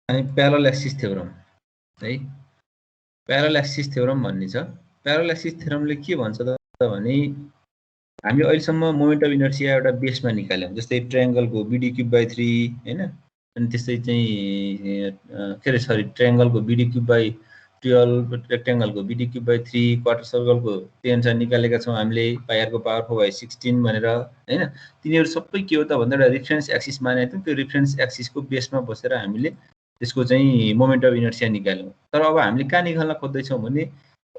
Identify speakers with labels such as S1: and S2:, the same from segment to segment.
S1: हामी parallel axis theorem है, parallel axis theorem भन्ने छ। प्यारलल एक्सिस थ्योरमले के भन्छ त भने हामीले अहिलेसम्म मोमेन्ट अफ इनर्सिया एउटा बेसमा निकाल्यौँ, जस्तै ट्रायङ्गलको बिडी क्युब बाई 3 हैन, अनि त्यस्तै चाहिँ के अरे सरी ट्रायङ्गलको बिडी क्युब बाई 12, रेक्ट्याङ्गलको बिडी क्युब बाई 3, क्वार्टर सर्कलको त्यही अनुसार निकालेका छौँ हामीले पाइआरको पावर 4/16 भनेर हैन। तिनीहरू सबै के हो त भन्दा एउटा रिफरेन्स एक्सिस मानेको थियौँ, त्यो रिफरेन्स एक्सिसको बेसमा बसेर हामीले त्यसको चाहिँ मोमेन्ट अफ इनर्सिया निकाल्यौँ। तर अब हामीले कहाँ निकाल्न खोज्दैछौँ भने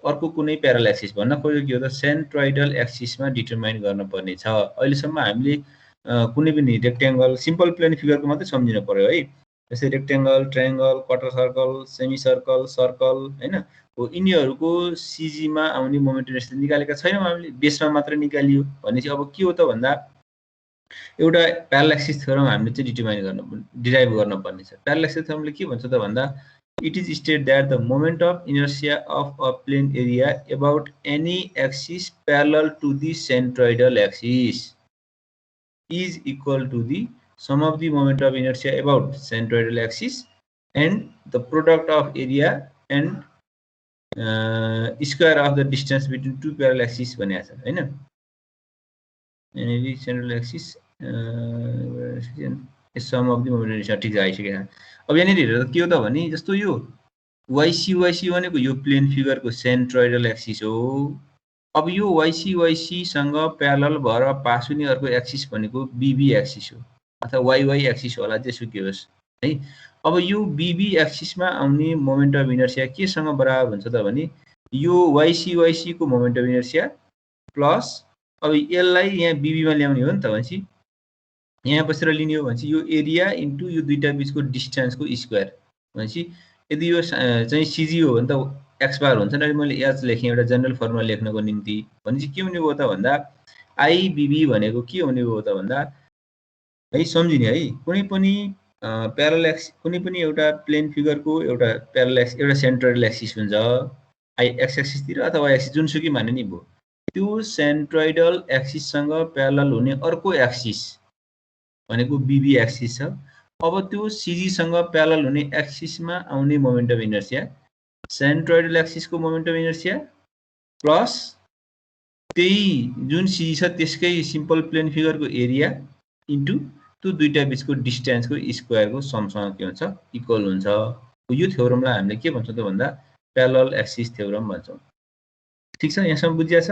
S1: अर्को कुनै प्यारलल एक्सिस भन्न खोजेको के हो त सेन्ट्रोइडल एक्सिसमा डिटरमाइन गर्नुपर्ने छ। अहिलेसम्म हामीले कुनै पनि रेक्ट्याङ्गल सिम्पल प्लेन फिगरको मात्रै सम्झिनु पर्यो है, जस्तै rectangle, triangle, quarter circle, semi circle, circle हैन, हो यिनीहरूको सिजीमा आउने मोमेन्ट अफ इनर्सिया निकालेका छैनौँ हामीले, बेसमा मात्र निकालियो भनेपछि अब के हो त भन्दा एउटा प्यारलल एक्सिस थ्योरम हामीले चाहिँ डिराइभ गर्नुपर्ने छ। प्यारलल एक्सिस थ्योरमले के भन्छ त भन्दा it is stated that the moment of inertia of a plane area about any axis parallel to the centroidal axis is equal to the sum of the moment of inertia about centroidal axis and the product of area and square of the distance between two parallel axes भनेको छ हैन। अनि central axis sum of the moment of inertia ठिक आइसकेको छ। अब यहाँनिर हेरेर के हो त भने जस्तो यो YC भनेको यो प्लेन फिगरको सेन्ट्रोइडल एक्सिस हो। अब यो YC सँग प्यारलल भएर पास हुने अर्को एक्सिस भनेको BB एक्सिस हो अथवा YY एक्सिस होला, जेसुकै होस् है। अब यो BB एक्सिसमा आउने मोमेन्ट अफ इनर्सिया केसँग बराबर हुन्छ त भने यो YC को मोमेन्ट अफ इनर्सिया प्लस अब यसलाई यहाँ BB मा ल्याउने हो नि त भनेपछि यहाँ बसेर लिने हो भनेपछि यो एरिया इन्टु यो दुईटा बीचको डिस्टेन्सको स्क्वायर भनेपछि यदि यो चाहिँ CG हो भने त एक्स बार हुन्छ नि। मैले एच लेखेँ एउटा जनरल फर्मुला लेख्नको निम्ति भनेपछि के हुने भयो त भन्दा IBB भनेको के हुने भयो त भन्दा है सम्झिने है, कुनै पनि प्यारलल एक्सिस कुनै पनि एउटा प्लेन फिगरको एउटा प्यारलल एक्सिस एउटा सेन्ट्रोइडल एक्सिस हुन्छ एक्स एक्सिसतिर अथवा एक्सिस जुनसुकै माने नि भयो, त्यो सेन्ट्रोइडल एक्सिससँग प्यारलल हुने अर्को एक्सिस भनेको BB एक्सिस छ। अब त्यो CGसँग प्यारलल हुने एक्सिसमा आउने मोमेन्ट अफ इनर्सिया सेन्ट्रोइडल एक्सिसको मोमेन्ट अफ इनर्सिया प्लस त्यही जुन CG छ त्यसकै सिम्पल प्लेन फिगरको एरिया इन्टु त्यो दुईटा बीचको डिस्टेन्सको स्क्वायरको समसँग के हुन्छ इक्वल हुन्छ। यो थ्योरमलाई हामीले के भन्छौँ त भन्दा प्यारलल एक्सिस थ्योरम भन्छौँ। ठिक छ, यहाँसम्म बुझिया छ?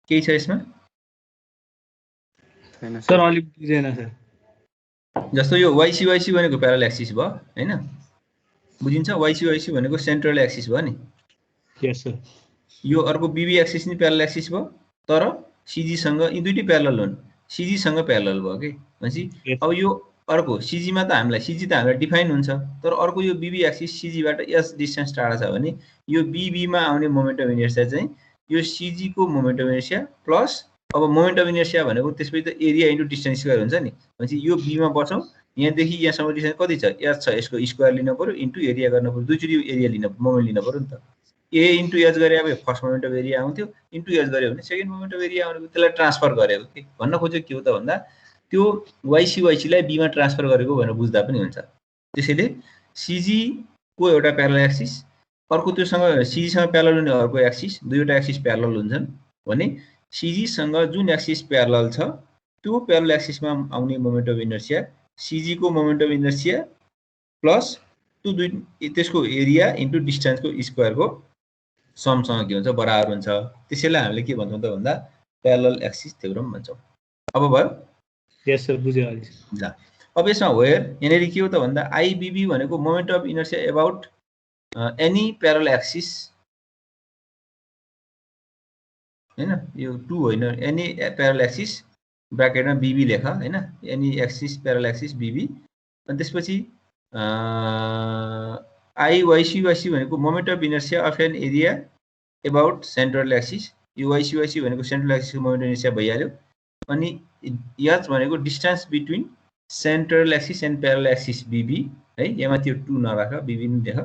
S1: केही छ यसमा?
S2: छैन सर, अलिक बुझेन सर।
S1: जस्तो यो YC भनेको प्यारलल एक्सिस भयो हैन, बुझिन्छ? YC भनेको सेन्ट्रल एक्सिस भयो नि।
S2: यस सर।
S1: यो अर्को BB एक्सिस नि प्यारलल एक्सिस भयो, तर CG सँग यी दुईटै प्यारलल हुन्, CG सँग प्यारलल भयो के भनेपछि अब यो अर्को CG मा त हामीलाई CG त हामीलाई डिफाइन हुन्छ, तर अर्को यो BB एक्सिस CG बाट s डिस्टेन्स टाढा छ भने यो BB मा आउने मोमेन्ट अफ इनर्सिया चाहिँ यो CG को मोमेन्ट अफ इनर्सिया प्लस अब मोमेन्ट अफ इनर्सिया भनेको त्यसपछि त एरिया इन्टु डिस्टेन्स स्क्वायर हुन्छ नि। भनेपछि यो B मा बसौँ, यहाँदेखि यहाँसम्म डिस्टेन्स कति छ s छ, यसको स्क्वायर लिनु पर्यो इन्टु एरिया गर्नु पर्यो, दुईचोटि एरिया मोमेन्ट लिनु पर्यो नि त। A इन्टु एच गरे अब फर्स्ट मोमेन्ट अफ एरिया आउँथ्यो, इन्टु एच गऱ्यो भने सेकेन्ड मोमेन्ट अफ एरिया आउने, त्यसलाई ट्रान्सफर गरेको के भन्न खोजेको के हो त भन्दा त्यो YC लाई B मा ट्रान्सफर गरेको भनेर बुझ्दा पनि हुन्छ। त्यसैले CG को एउटा प्यारलल एक्सिस अर्को त्योसँग CG सँग प्यारलल हुने अर्को एक्सिस, दुईवटा एक्सिस प्यारलल हुन्छन् भने CG सँग जुन एक्सिस प्यारलल छ त्यो प्यारलल एक्सिसमा आउने मोमेन्ट अफ इनर्सिया CG को मोमेन्ट अफ इनर्सिया प्लस त्यो दुई त्यसको एरिया इन्टु डिस्टेन्सको स्क्वायरको समसँग के हुन्छ बराबर हुन्छ। त्यसैलाई हामीले के भन्छौँ त भन्दा प्यारलल एक्सिस थ्योरम भन्छौँ। अब भयो?
S2: यस सर, बुझ्यो अहिले।
S1: ल अब यसमा वेयर यहाँनिर के हो त भन्दा IBB भनेको moment of inertia about any parallel axis हैन, यो 2 होइन, एनी प्यारलल एक्सिस ब्राकेटमा BB लेख हैन, any axis parallel axis BB। अनि त्यसपछि YC भनेको moment of inertia of an area about central axis, यो YC भनेको सेन्ट्रल एक्सिसको मोमेन्ट अफ इनर्सिया भइहाल्यो। अनि H भनेको distance between central axis and parallel axis BB है, यहाँ त्यो 2 नराख, BB नि लेख।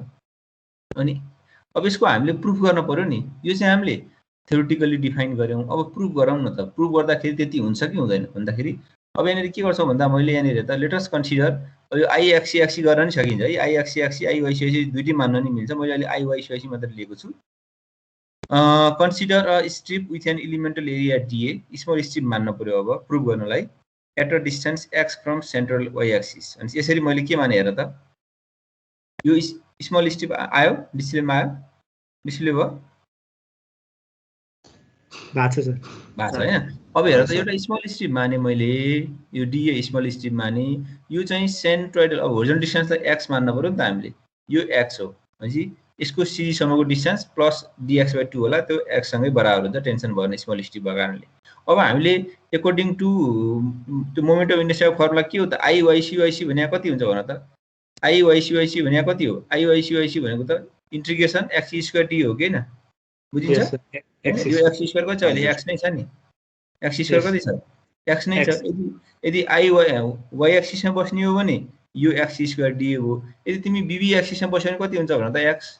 S1: अनि अब यसको हामीले प्रुफ गर्न पर्यो नि, यो चाहिँ हामीले थ्योरेटिकली डिफाइन गर्यौँ, अब प्रुफ गरौँ न त। प्रुफ गर्दाखेरि त्यति हुन्छ कि हुँदैन भन्दाखेरि अब यहाँनिर के गर्छौँ भन्दा मैले यहाँनिर त लेट अस कन्सिडर अब यो आई एक्सी एक्सी गर्न नि सकिन्छ है I X C XC I Y C वाइसी दुईटै मान्न नि मिल्छ मैले अहिले आई वाइसी वाइसी मात्र लिएको छु consider a strip with an elemental area dA small strip मान्न पर्यो अब प्रुभ गर्नलाई at a distance x from central y axis अनि यसरी मैले के माने हेर त यो स्मल स्ट्रिप आयो डिस्प्लेमा आयो डिस्प्ले भयो
S2: भएको छ सर
S1: भएको छ हैन अब हेर त एउटा स्मल स्ट्रिप माने मैले यो डिए स्मल स्ट्रिप माने यो चाहिँ सेन्ट्रोइडल अब होरिजोनल डिस्टेन्स त एक्स मान्न पर्यो नि त हामीले यो एक्स हो भनेपछि यसको सी सम्मको डिस्टेन्स प्लस dx/2 होला त्यो एक्स सँगै बराबर हुन्छ टेन्सन भएन स्मल स्ट्रिप भएको कारणले अब हामीले अकर्डिङ टु त्यो मोमेन्ट अफ इनर्सियाको फर्मुला के हो त आई वाइसी वाइसी भने कति हुन्छ भन त आई वाइसी वाइसी भने कति हो आई वाइसी वाइसी भनेको त इन्टिग्रेसन एक्स स्क्वायर डी हो कि हैन बुझिन्छ
S2: यस सर
S1: यो एक्स स्क्वायर कति छ अहिले एक्स नै छ नि एक्स स्क्वायर कति छ एक्स नै छ यदि आई वाइ एक्सिसमा बस्ने हो भने यो एक्स स्क्वायर डी हो यदि तिमी बीबी एक्सिसमा बस्यो भने कति हुन्छ भन त एक्स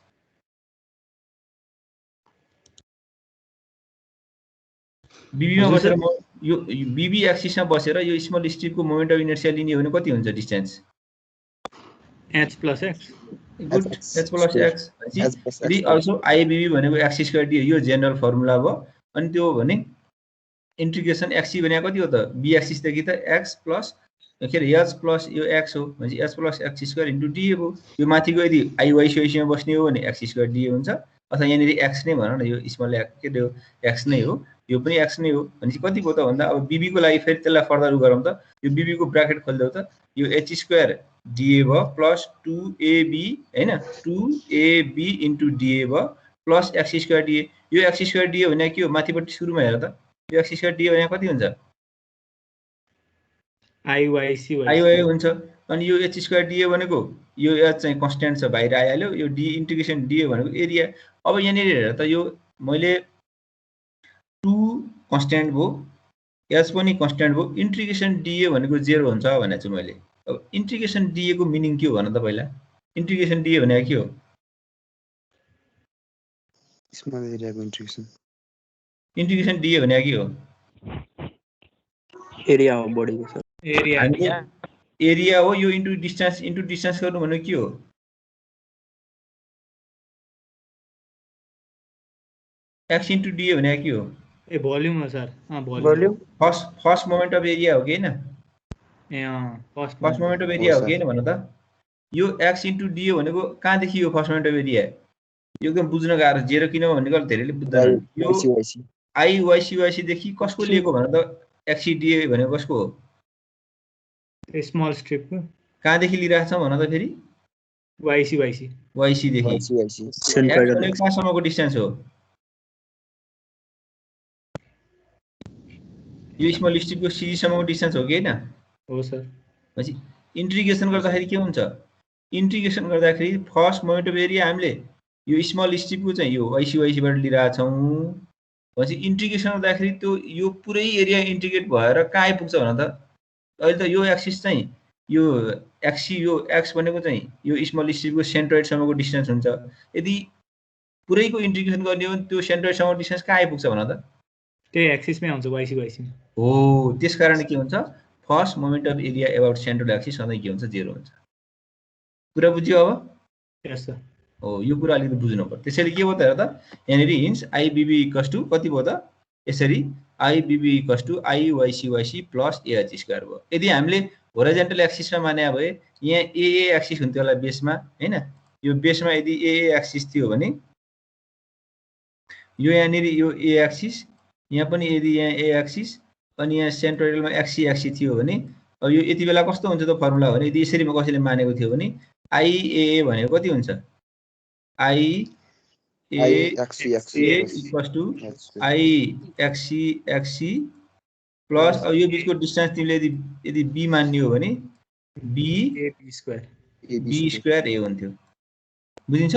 S1: बीबीमा बसेर म यो बीबी एक्सिसमा बसेर यो स्मल स्ट्रिपको मोमेन्ट अफ इनर्सिया लिने हो भने कति हुन्छ distance
S2: H plus x
S1: good H plus x यदि अल्सो आइबीबी भनेको एक्स स्क्वायर डी यो जेनरल फर्मुला भयो अनि त्यो भने इन्टिग्रेसन एक्सी भने कति हो त बी एक्सिसदेखि त एक्स प्लस के अरे एच प्लस यो एक्स हो भनेपछि H plus x square into D हो यो माथिको यदि आइवाइसिवाइसीमा बस्ने हो भने एक्स स्क्वायर डी हुन्छ अथवा यहाँनिर एक्स नै भनौँ न यो स्मल के अरे एक्स नै हो यो पनि एक्स नै हो भनेपछि कति भयो त भन्दा अब बीबीको लागि फेरि त्यसलाई फर्दर गरौँ त यो बीबीको ब्राकेट खोलिदेऊ त यो एच स्क्वायर डिए भयो प्लस 2ab हैन 2ab इन्टु डिए भयो प्लस एक्स स्क्वायर डिए यो एक्स स्क्वायर डिए भने के हो माथिपट्टि सुरुमा हेर त यो एक्स स्क्वायर डिए भने कति हुन्छ
S2: आइवाइसी
S1: आइवाई हुन्छ अनि यो एच स्क्वायर डिए भनेको यो एच चाहिँ कन्स्ट्यान्ट छ बाहिर आइहाल्यो यो डी इन्टिग्रेसन डिए भनेको एरिया अब यहाँनिर हेर त यो मैले 2 कन्स्ट्यान्ट भयो एच पनि कन्स्ट्यान्ट भयो इन्टिग्रेसन डिए भनेको 0 हुन्छ भनेको छु मैले अब इन्टिग्रेसन डिए को मिनिङ के हो भन त पहिला इन्टिग्रेसन डिए भनेको के हो
S3: स्मल एरियाको इन्टिग्रेसन
S1: इन्टिग्रेसन डिए भनेको के हो
S3: एरिया हो बडीको सर
S1: एरिया हो यो इन्टु डिस्टेन्स गर्नु भनेको के हो एक्स इन्टु डिए भनेको के हो
S2: ए भोल्युम हो sir volume
S1: first moment of area हो कि हैन
S2: ए
S1: फर्स्ट मोमेन्ट अफ एरिया हो कि हैन भन त यो एक्स इन्टु डिए भनेको कहाँदेखि यो फर्स्ट मोमेन्ट अफ एरिया यो एकदम बुझ्न गाह्रो जेरो किन भनेको धेरैले बुझ्दैन यो आई वाइसी देखि कसको लिएको भन त एक्सिडिए भनेको कसको हो
S2: स्मल स्ट्रिप को
S1: कहाँदेखि लिइरहेको छ भन त फेरि वाइसी देखि कहाँसम्मको डिस्टेन्स हो यो स्मल स्ट्रिपको सी सम्मको डिस्टेन्स हो कि हैन
S2: हो सर
S1: पछि इन्टिग्रेसन गर्दाखेरि के हुन्छ इन्टिग्रेसन गर्दाखेरि फर्स्ट मोमेन्ट अफ एरिया हामीले यो स्मल स्ट्रिपको चाहिँ यो वाइसीबाट लिइरहेका छौँ पछि इन्टिग्रेसन गर्दाखेरि त्यो यो पुरै एरिया इन्टिग्रेट भएर कहाँ आइपुग्छ भन त अहिले त यो एक्सिस चाहिँ यो एक्सी यो एक्स भनेको चाहिँ यो स्मल स्ट्रिपको सेन्ट्रोइडसम्मको डिस्टेन्स हुन्छ यदि पुरैको इन्टिग्रेसन गर्ने हो भने त्यो सेन्ट्रोइडसम्मको डिस्टेन्स कहाँ आइपुग्छ भन त
S2: त्यही एक्सिसमै आउँछ वाइसी
S1: हो त्यसकारण के हुन्छ first moment of area about central axis सधैँ के हुन्छ 0 हुन्छ कुरा बुझ्यो अब
S2: यस सर
S1: हो यो कुरा अलिकति बुझ्नु पर्छ त्यसैले के भयो त हेर त यहाँनिर हिन्स आइबिबी इक्वल्स टु कति भयो त यसरी IBB equals to IYC plus AH square भयो यदि हामीले होराइजन्टल एक्सिसमा माने भए यहाँ एए एक्सिस हुन्थ्यो होला बेसमा हैन यो बेसमा यदि एए एक्सिस थियो भने यो यहाँनिर यो ए एक्सिस यहाँ पनि यदि यहाँ ए एक्सिस अनि यहाँ सेन्ट्रोइडलमा एक्सी थियो भने अब यो यति बेला कस्तो हुन्छ त फर्मुला भने यदि यसरी कसैले मानेको थियो भने आइए भनेको कति हुन्छ I A equals to I X C plus अब यो बिचको डिस्टेन्स तिमीले यदि बी मान्ने हो भने बी स्क्वायर ए हुन्थ्यो बुझिन्छ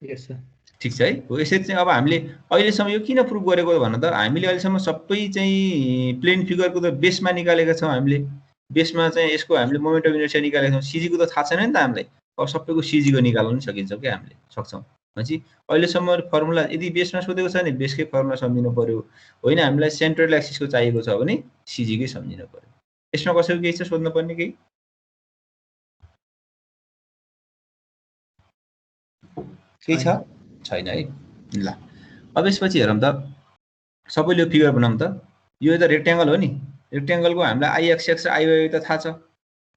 S2: यस सर
S1: ठीक छ है हो यसरी चाहिँ अब हामीले अहिलेसम्म यो किन प्रुभ गरेको भन्न त हामीले अहिलेसम्म सबै चाहिँ प्लेन फिगरको त बेसमा निकालेका छौँ हामीले बेसमा चाहिँ यसको हामीले मोमेन्ट अफ इनर्सिया निकालेका छौँ सीजीको त थाहा छैन नि त हामीलाई अब सबैको सीजीको निकाल्न पनि सकिन्छ क्या हामीले सक्छौँ भनेपछि अहिलेसम्म फर्मुला यदि बेसमा सोधेको छ भने बेसकै फर्मुला सम्झिनु पर्यो होइन हामीलाई सेन्ट्रल एक्सिसको चाहिएको छ भने सीजीकै सम्झिनु पर्यो यसमा कसैको केही छ सोध्नु पर्ने केही केही छ छैन है ल अब यसपछि हेरौँ त सबैले फिगर बनाऊँ त यो त रेक्ट्याङ्गल हो नि रेक्ट्याङ्गलको हामीलाई आई एक्स एक्स र आई वाई त थाहा छ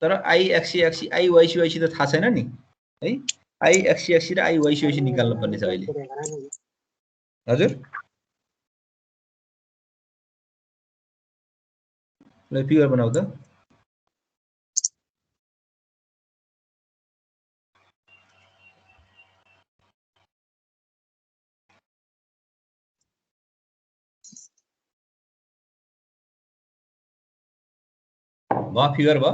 S1: तर I X C XC I Y C वाइसी त थाहा छैन नि है आई एक्सी एक्सी र आई वाइसी वाइसी निकाल्नु पर्ने छ अहिले हजुर ल फिगर बनाऊ त भयो फिगर भयो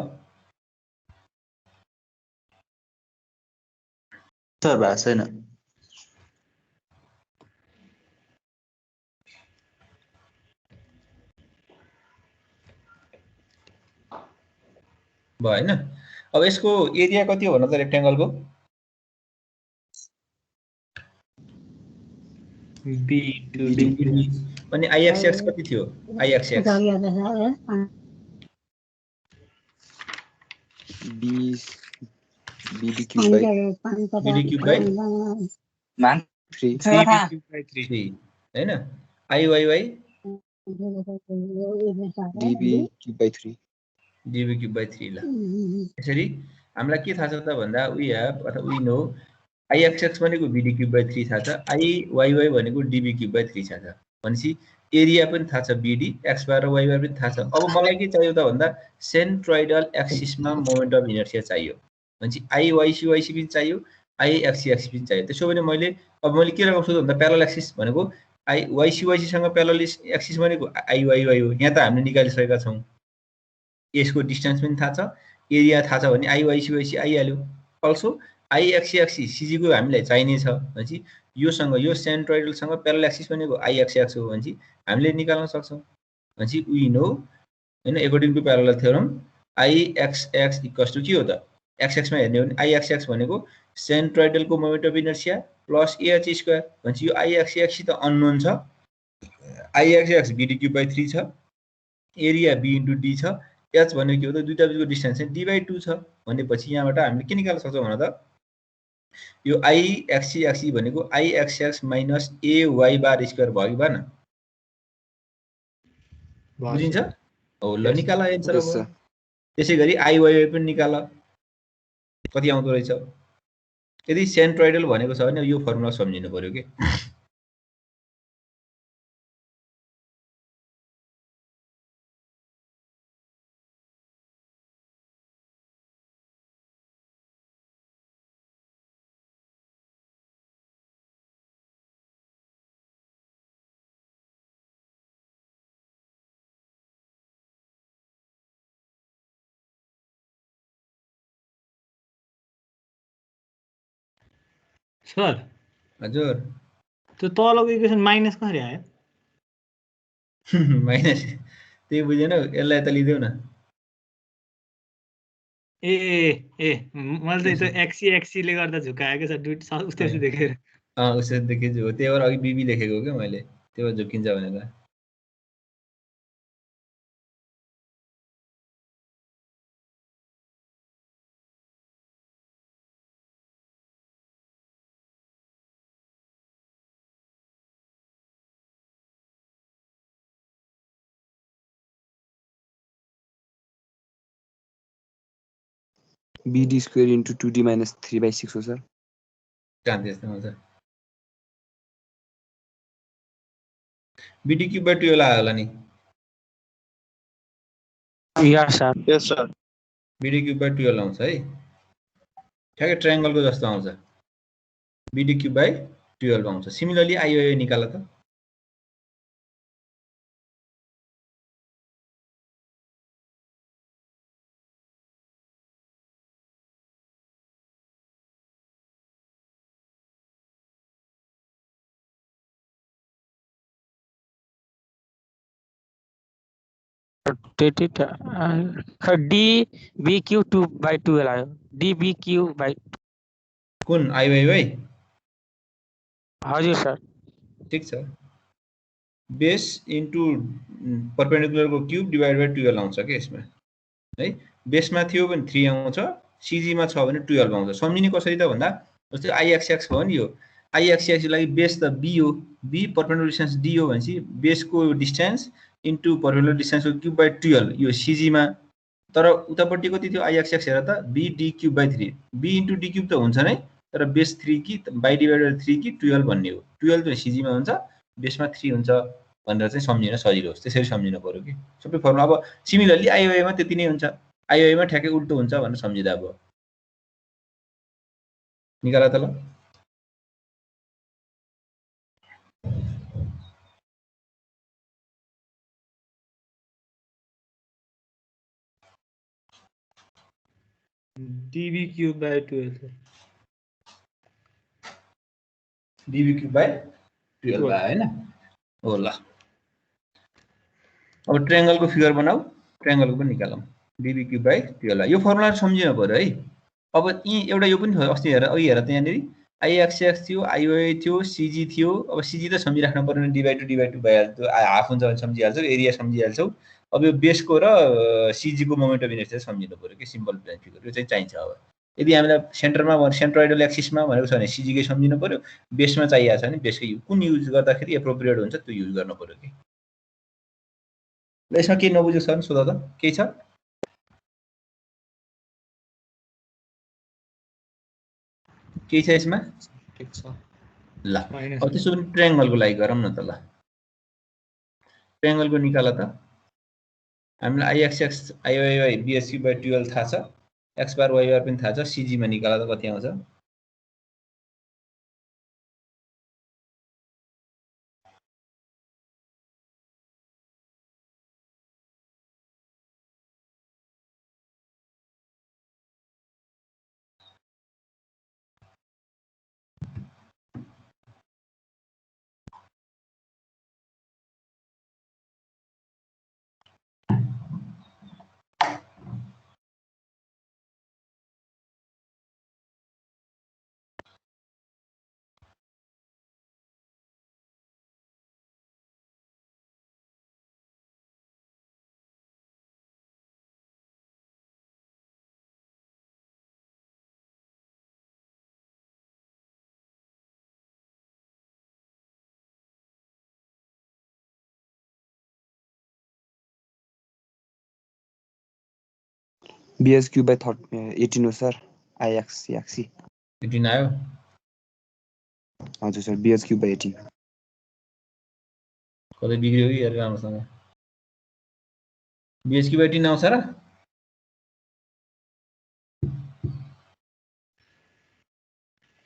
S3: सर भएको छैन
S1: भयो हैन अब यसको एरिया कति हो भन त रेक्ट्याङ्गलको
S2: बी टु बी
S1: अनि आई एक्स एक्स कति थियो I X X
S3: BD cube by
S1: 3 हैन I Y Y
S3: DB cube by 3
S1: DB cube by 3 ल यसरी हामीलाई के थाहा छ त भन्दा वी हैव अथवा we know I X X भनेको BD cube by 3 थाहा छ आई वाई वाई भनेको DB cube by 3 थाहा छ भनेपछि एरिया पनि थाहा छ BD x बार y बार पनि थाहा छ अब मलाई के चाहियो त भन्दा सेन्ट्रोइडल एक्सिसमा मोमेन्ट अफ इनर्शिया चाहियो भनेपछि आई वाइसी वाइसी पनि चाहियो आई एक्सी एक्सी पनि चाहियो त्यसो भने मैले के लगाउँछु त भन्दा प्यारलल एक्सिस भनेको आई वाइसी वाइसी सँग प्यारलल एक्सिस भनेको आई वाई वाई हो यहाँ त हामीले निकालिसकेका छौं यसको डिस्टेन्स पनि थाहा छ एरिया थाहा छ भने आई वाइसी वाइसी आइहाल्यो also I X C X C CG को हामीलाई चाहिने छ भनेपछि योसँग यो सेन्ट्रोइडलसँग प्यारलल एक्सिस भनेको आई एक्स एक्स हो भनेपछि हामीले निकाल्न सक्छौं भनेपछि वी नो हैन according to parallel theorem I X X equals to के हो त एक्स एक्स मा हेर्ने हो भने आई एक्स एक्स भनेको सेन्ट्रोइडलको moment of inertia plus H square भनेपछि यो आई एक्स एक्स त अननोन छ I X X BD cube by 3 छ एरिया B इन्टु D छ एच भनेको के हो त दुईटा बीचको डिस्टेन्स चाहिँ D बाइ 2 छ भनेपछि यहाँबाट हामीले के निकाल्न सक्छौं भन त यो आई एक्सी एक्सी भनेको I X X minus A Y bar square भयो कि भएन बुझिन्छ हो ल निकाल आन्सर अब त्यसैगरी आई वाई वाई पनि निकाल कति आउँदो रहेछ यदि सेन्ट्रोइडल भनेको छ भने यो फर्मुला सम्झिनु पर्यो के
S2: सर
S1: हजुर
S2: त्यो तलको इक्वेसन माइनस कसरी आयो
S1: माइनस त्यही बुझेन यसलाई त लिदेऊ न
S2: ए ए मैले त त्यो एक्सी एक्सी ले गर्दा झुकाएको छ दुईटा उस्तै देखेर
S1: उसै देखेछु हो त्यही भएर अघि बीबी लेखेको के मैले त्यो भएर झुकिन्छ भनेर
S3: BD square into 2D minus 3 by 6 हो सर
S1: कहाँ त्यस्तो हुन्छ BD क्यूब बाइ 12 आयो होला नि
S3: यस सर
S1: BD क्यूब बाइ 12 आउँछ है ठ्याक्कै ट्रायंगलको जस्तो आउँछ BD क्यूब बाइ 12 आउँछ सिमिलरली आई वाई निकाल त
S4: DBQ 2 by 12 आयो DBQ by
S1: कुन आई वाई वाई
S4: हजुर सर
S1: ठीक छ बेस इन्टु परपेन्डिकुलर को क्यूब डिवाइड बाइ 12 आउँछ के यसमा है बेसमा थियो भने 3 आउँछ सीजी मा छ भने 12 आउँछ सम्झिने कसरी त भन्दा जस्तै आई एक्स एक्स भयो नि यो आई एक्सिस को लागि बेस त बी हो, बी परपेन्डिकुलर डिस्टेन्स डी हो भनेपछि बेसको डिस्टेन्स इन्टु परपेन्डिकुलर डिस्टेन्सको क्युब बाई 12 यो सिजी मा। तर उतापट्टि कति थियो आई एक्सिस हेर त B D cube by 3, B into D cube त हुन्छ नै, तर बेस 3 कि बाई डिभाइडेड 3 कि 12 भन्ने हो। 12 चाहिँ सिजी मा हुन्छ, बेसमा 3 हुन्छ भनेर चाहिँ सम्झिन सजिलो होस्, त्यसरी सम्झिनु पर्यो कि सबै फर्मुला। अब सिमिलरली आइओए मा त्यति नै हुन्छ, आइओए मा ठ्याक्कै उल्टो हुन्छ भनेर सम्झिदा अब निकाला त ल।
S2: DB cube by 12
S1: dB cube by 12 भयो हैन। हो ल अब ट्रायंगलको फिगर बनाऊ, ट्रायंगलको पनि निकालौँ। डीबी क्यूब बाई 12 यो फर्मुला सम्झिनु पर्यो है। अब यी एउटा यो पनि थियो अस्ति हेर, अघि हेर त्यहाँनेरि आई एक्स थियो, आइओए थियो, सिजी थियो। अब सिजी त सम्झिराख्नु पर्ने, डिभाइड टु भइहाल्छ, हाफ हुन्छ भने सम्झिहाल्छौ, एरिया सम्झिहाल्छौ। अब यो बेसको र सिजीको मोमेन्ट अफ इनर्सिया सम्झिनु पर्यो कि सिम्पल प्लेन फिगर, यो चाहिँ चाहिन्छ। अब यदि हामीलाई सेन्टरमा सेन्ट्रोइडल एक्सिसमा भनेको छ भने सिजीकै सम्झिनु पर्यो, बेसमा चाहिएको छ भने बेसकै कुन युज गर्दाखेरि एप्रोप्रिएट हुन्छ त्यो युज गर्नु पर्यो कि। ल यसमा के नबुझेको छ भने सोध त, केही छ? केही छ यसमा?
S2: ठिक छ
S1: ल अब त्यसो भने ट्रायंगलको लागि गरौँ न त। ल ट्रायंगलको निकाल त। हामीलाई आई एक्स आइओए बिएससी बाई 12 थाहा छ, एक्स बार वाइ बार पनि थाहा छ, सिजी मा निकाला त कति आउँछ?
S3: BS क्यूब बाई 18 हो सर, आइएक्स एक्सी
S1: 18 आयो।
S3: हजुर सर, BS क्यूब बाई 18।
S1: कतै बिग्रियो कि हेरेर राम्रोसँग। बिएस क्यूब 18 आउँछ र?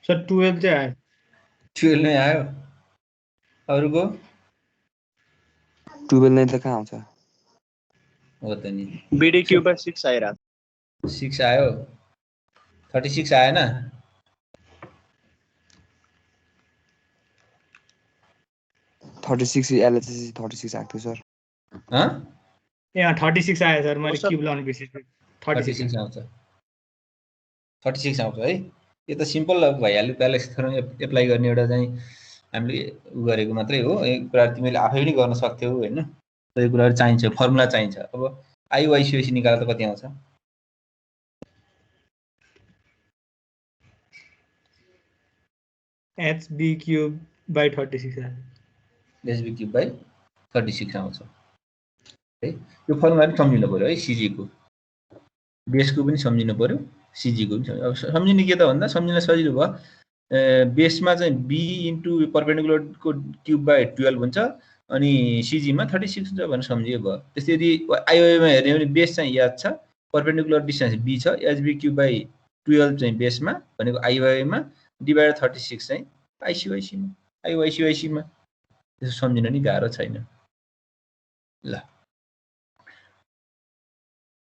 S2: सर 12 चाहिँ आयो।
S1: 12 नै आयो। अरुको
S3: 12 नै त कहाँ आउँछ?
S1: हो त नि।
S5: BD cube by 6 आइरा।
S1: 6 आयो, 36 आएन?
S3: LHS 36 आएको थियो सर।
S2: यहाँ 36 आयो सर, मैले क्यूब लाउनु बिर्सेछु।
S1: 36 आउँछ, 36 आउँछ है। यो त सिम्पल भइहाल्यो, प्यालेक्स थ्योरम एप्लाई गर्ने एउटा चाहिँ हामीले उ गरेको मात्रै हो। यो कुरा तिमीले आफै पनि गर्न सक्थ्यौ हैन, यो कुराहरु चाहिन्छ, फर्मुला चाहिन्छ। अब आइवाइसिएसी निकाल्दा त कति आउँछ?
S2: HB क्यूब बाई 36 आयो।
S1: HB क्यूब बाई 36 आउँछ है। यो फर्मुला पनि सम्झिनु पर्यो है, सिजी को बेसको पनि सम्झिनु पर्यो, सिजी को पनि। अब सम्झिने के त भन्दा सम्झिन सजिलो भयो। बेसमा चाहिँ बी इन्टु परपेन्डिकुलरको क्यूब बाई 12 हुन्छ, अनि सिजी मा 36 हुन्छ भनेर सम्झियो भयो। त्यस्तै यदि आइओए मा हेर्ने भने बेस चाहिँ याद छ, परपेन्डिकुलर डिस्टेन्स बी छ, एचबी क्यूब बाई 12 चाहिँ बेसमा भनेको आइओए मा, डिभाइडेड 36 चाहिँ आइसिवाइसी मा, आइवाइसिवाइसी मा। त्यसो सम्झिन नि गाह्रो छैन। ल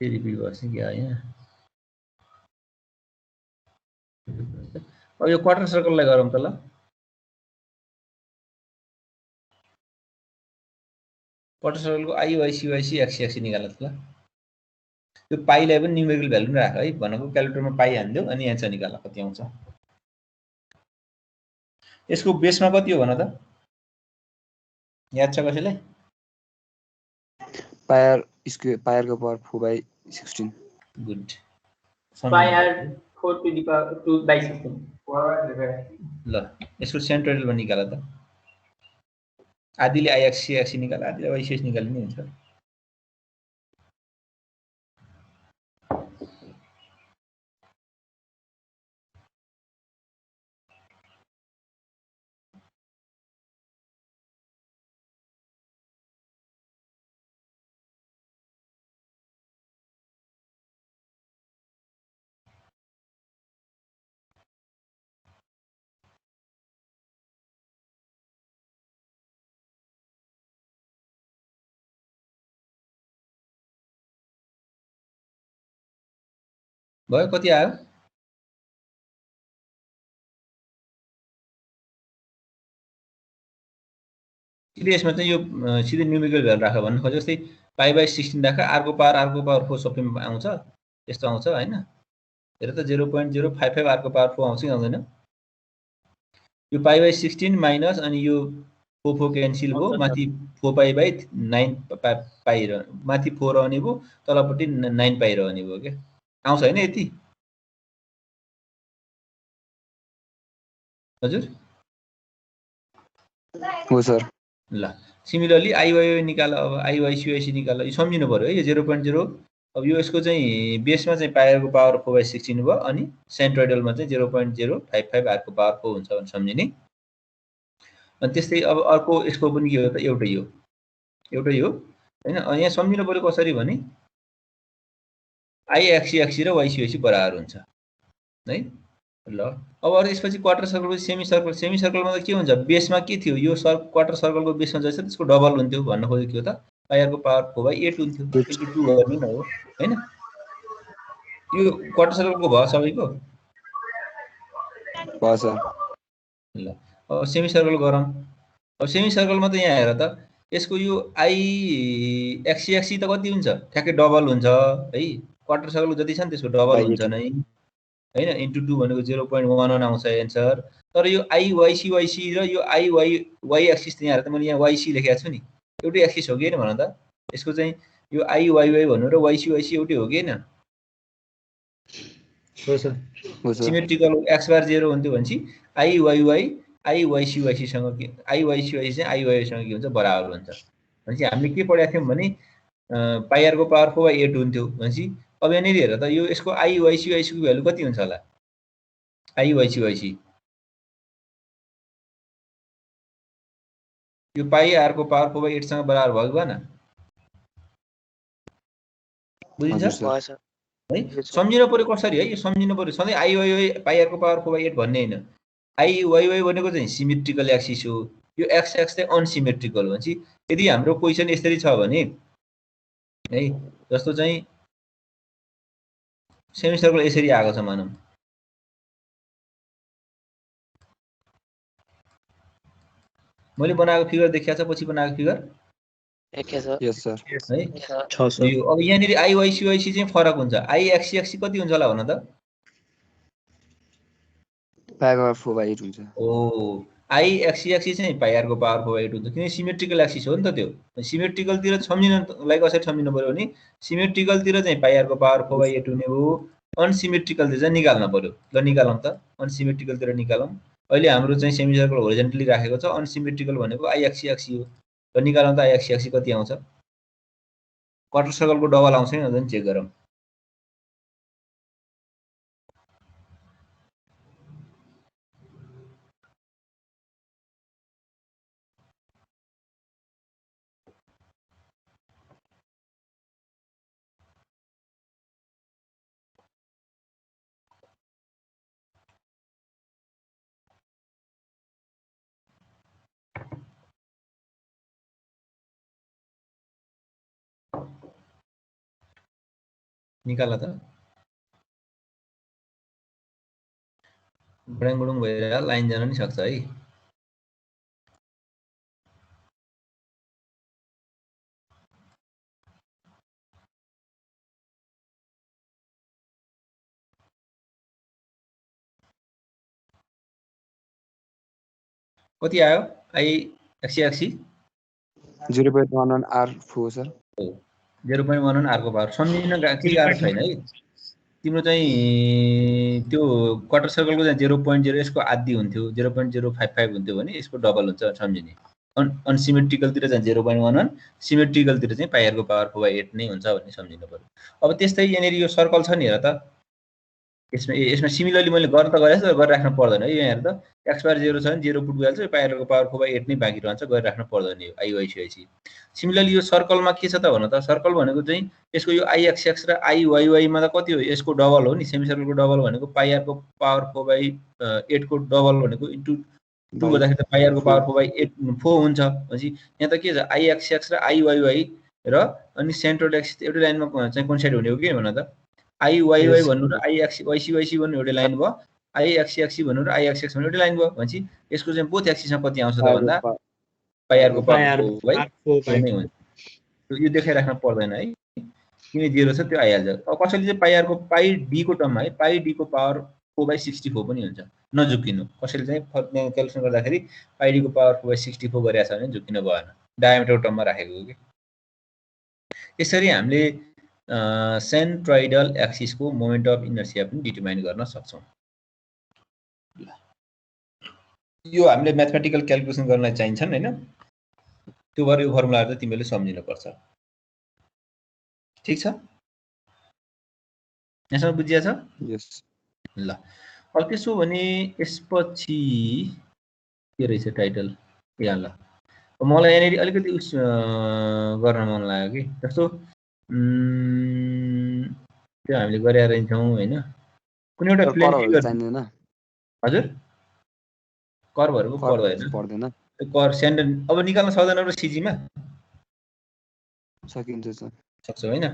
S1: फेरि रिभर्स के आयो यहाँ? अब यो क्वार्टर सर्कललाई गरौँ त ल। क्वार्टर सर्कलको आइवाइसिवाइसी एक्सी निकाल्नु त ल। यो पाइलाई पनि न्युमेरिकल भ्यालु नै राख है, भनेको क्याल्कुलेटरमा पाइ हान्दियौ अनि एन्सर निकाल कति आउँछ। यसको बेसमा कति हो भन त, याद छ कसैलाई?
S3: पायर स्क्वायर, पायरको power 4/16।
S1: Good.
S6: Pi r 4 to the power 2/16।
S1: ल यसको सेन्ट्रोइडल निकाल त आदिले आइएक्सी निकाल आदिले वाइसिएस निकाल्ने नि हुन्छ भयो कति आयो सिधै यसमा चाहिँ यो सिधै न्युमेरिकल भ्यालु राख भन्नु खोज्यो जस्तै π/16 राख अर्को पावर 4 सबैमा आउँछ यस्तो आउँछ हैन हेर त 0.055 अर्को पावर 4 आउँछ कि आउँदैन यो π/16 माइनस अनि यो 4 क्यान्सल भयो माथि 4π/9 पाइ र माथि 4 रहने भयो तलपट्टि 9 पाइ रहने भयो के आउँछ हैन यति हजुर
S3: हो सर
S1: ल सिमिलरली आइवाई निकाल अब आइवाइसी निकाल यो सम्झिनु पर्यो है यो 0.0 अब यो यसको चाहिँ बेसमा चाहिँ पायरको पावर 4/16 भयो अनि सेन्ट्रोइडलमा चाहिँ 0.055 आरको पावर 4 हुन्छ भनेर सम्झिने अनि त्यस्तै अब अर्को यसको पनि के हो त एउटै हो हैन अनि यहाँ सम्झिनु पर्यो कसरी भने आइएक्सी र वाइसी बराबर हुन्छ है ल अब अरु यसपछि क्वार्टर सर्कल सेमी सर्कलमा त के हुन्छ बेसमा के थियो यो क्वार्टर सर्कलको बेसमा जस्तो त्यसको डबल हुन्थ्यो भन्न खोजेको थियो त पायरको पावर 4/8 हुन्थ्यो इन्टु 2 गर्ने न हो हैन यो क्वार्टर सर्कलको भयो सबैको
S3: भयो सर
S1: ल अब सेमी सर्कल गरौँ अब सेमी सर्कलमा त यहाँ हेर त यसको यो आई एक्सी त कति हुन्छ ठ्याक्कै डबल हुन्छ है क्वार्टर सर्कलको जति छ नि त्यसको डबल हुन्छ नै हैन इन्टु 2 भनेको 0.11 आउँछ एन्सर तर यो आइवाइसी र यो आइवाई एक्सिस त यहाँ हेर त मैले यहाँ वाइसी लेखेको छु नि एउटै एक्सिस हो कि हैन भन त यसको चाहिँ यो आइवाई भन्नु र वाइसी एउटै हो कि हैन
S2: हो सर
S1: सिमेट्रिकल x बार 0 हुन्थ्यो भनेपछि आइवाइसी सँग के आइवाइसी चाहिँ आइवाई सँग के हुन्छ बराबर हुन्छ भनेपछि हामीले के पढाएको थियौं भने पाइआर को पावर 4/8 हुन्थ्यो भनेपछि अब यहाँनिर हेर त यो यसको आइवाइसी को भ्यालु कति हुन्छ होला आइवाइसी यो पाइ आर को पावर 4/8 सँग बराबर भयो भएन बुझिन्छ है सम्झिनु पर्यो कसरी है यो सम्झिनु पर्यो सधैँ आइवाई पाइ आर को पावर 4/8 भन्ने हैन आइवाई भनेको चाहिँ सिमेट्रिकल एक्सिस हो यो एक्स चाहिँ अनसिमेट्रिकल हो भनेपछि यदि हाम्रो क्वेशन यसरी छ भने है जस्तो चाहिँ सेमी सर्कल यसरी आएको छ मानौं मैले बनाएको फिगर देखिया छ पछि बनाएको फिगर
S3: यस सर
S1: है छ सर यो अब यहाँनिर आइवाइसी चाहिँ फरक हुन्छ आइएक्सी कति हुन्छ होला भन त
S3: पावर 4/8 हुन्छ
S1: ओ आइएक्सी चाहिँ पाइआर को पावर 4/8 हुन्छ किन सिमेट्रिकल एक्सिस हो नि त त्यो सिमेट्रिकल तिर सम्झिनलाई कसरी सम्झिनु पर्यो भने सिमेट्रिकल तिर चाहिँ पाइआर को पावर 4/8 हुने हो अनसिमेट्रिकल तिर चाहिँ निकाल्न पर्यो ल निकालौं त अनसिमेट्रिकल तिर निकालौं अहिले हाम्रो चाहिँ सेमी सर्कल होरिजन्टली राखेको छ अनसिमेट्रिकल भनेको आइएक्सी हो र निकालौं त आइएक्सी कति आउँछ क्वार्टर सर्कलको डबल आउँछ नि अझै चेक गरौँ निकाल त बडाङ भएर लाइन जान नि सक्छ है कति आयो आइएक्सी
S3: 0.11 R4 सर
S1: 0.11 R को पावर सम्झिन के गाह्रो छैन है तिम्रो चाहिँ त्यो क्वार्टर सर्कलको चाहिँ 0.0 यसको आधी हुन्थ्यो 0.055 हुन्थ्यो भने यसको डबल हुन्छ सम्झिने अनसिमेट्रिकलतिर चाहिँ 0.11 सिमेट्रिकलतिर चाहिँ पाइआरको पावर 4/8 नै हुन्छ भन्ने सम्झिनु पर्यो। अब त्यस्तै यहाँनिर यो सर्कल छ नि हेर त यसमा सिमिलरली मैले गर्न त गरेँ तर गरिराख्नु पर्दैन है। यहाँ हेर त एक्स बार 0 छ भने 0 पुट गइहाल्छ पाइआरको पावर 4/8 नै बाँकी रहन्छ गरिराख्नु पर्दैन यो आइवाइसी। सिमिलरली यो सर्कलमा के छ त भन त सर्कल भनेको चाहिँ यसको यो आइएक्सएक्स र आइवाइवाईमा त कति हो यसको डबल हो नि सेमी सर्कलको डबल भनेको पाइआरको पावर 4/8 को डबल भनेको इन्टु 2 गर्दाखेरि त पाइआरको पावर 4/8 4 हुन्छ भनेपछि यहाँ त के छ आइएक्सएक्स र आइवाइवाई र अनि सेन्ट्रल एक्सिस एउटै लाइनमा चाहिँ कोइन्साइड हुने हो के भन त आइवाइवाई भन्नु र आइएक्सवाइसी भन्नु एउटै लाइन भयो आइएक्सएक्सी भन्नु र आइएक्सएक्स भन्नु एउटै लाइन भयो भनेपछि यसको चाहिँ बोथ एक्सिसमा कति आउँछ त भन्दा पाइआरको पावर 4/8 नै हुन्छ। यो देखाइराख्न पर्दैन है किन 0 छ त्यो आइहाल्छ। अब कसैले चाहिँ पाइआरको पाइ डी को टर्ममा है पाइ डी को पावर 4/64 पनि हुन्छ नझुकिनु। कसैले चाहिँ क्याल्कुलेसन गर्दाखेरि पाइ डी को पावर 4/64 गरेछ भने झुकिनु भएन डायमिटरको टर्ममा राखेको हो कि। यसरी हामीले सेन्ट्रोइडल एक्सिसको मोमेन्ट अफ इनर्सिया पनि डिटरमाइन गर्न सक्छौँ। यो हामीले म्याथमेटिकल क्याल्कुलेसन गर्न चाहिन्छन् हैन त्यो भएर यो फर्मुलाहरु त तिमीले सम्झिनु पर्छ। ठीक छ यसमा बुझिया छ?
S3: यस
S1: ल अब त्यसो भने यसपछि के रहेछ टाइटल या ल मलाई यहाँनिर अलिकति उस गर्न मन लाग्यो कि जस्तो त्यो हामीले गरेर रहन्छौँ हैन कुनै एउटा प्लेन फिगर
S3: चाहिँदैन
S1: हजुर कर्भहरुको पर्दैन कर सेन्डन अब निकाल्न सक्दैन र सीजी मा
S3: सकिन्छ सर
S1: सक्छ हैन।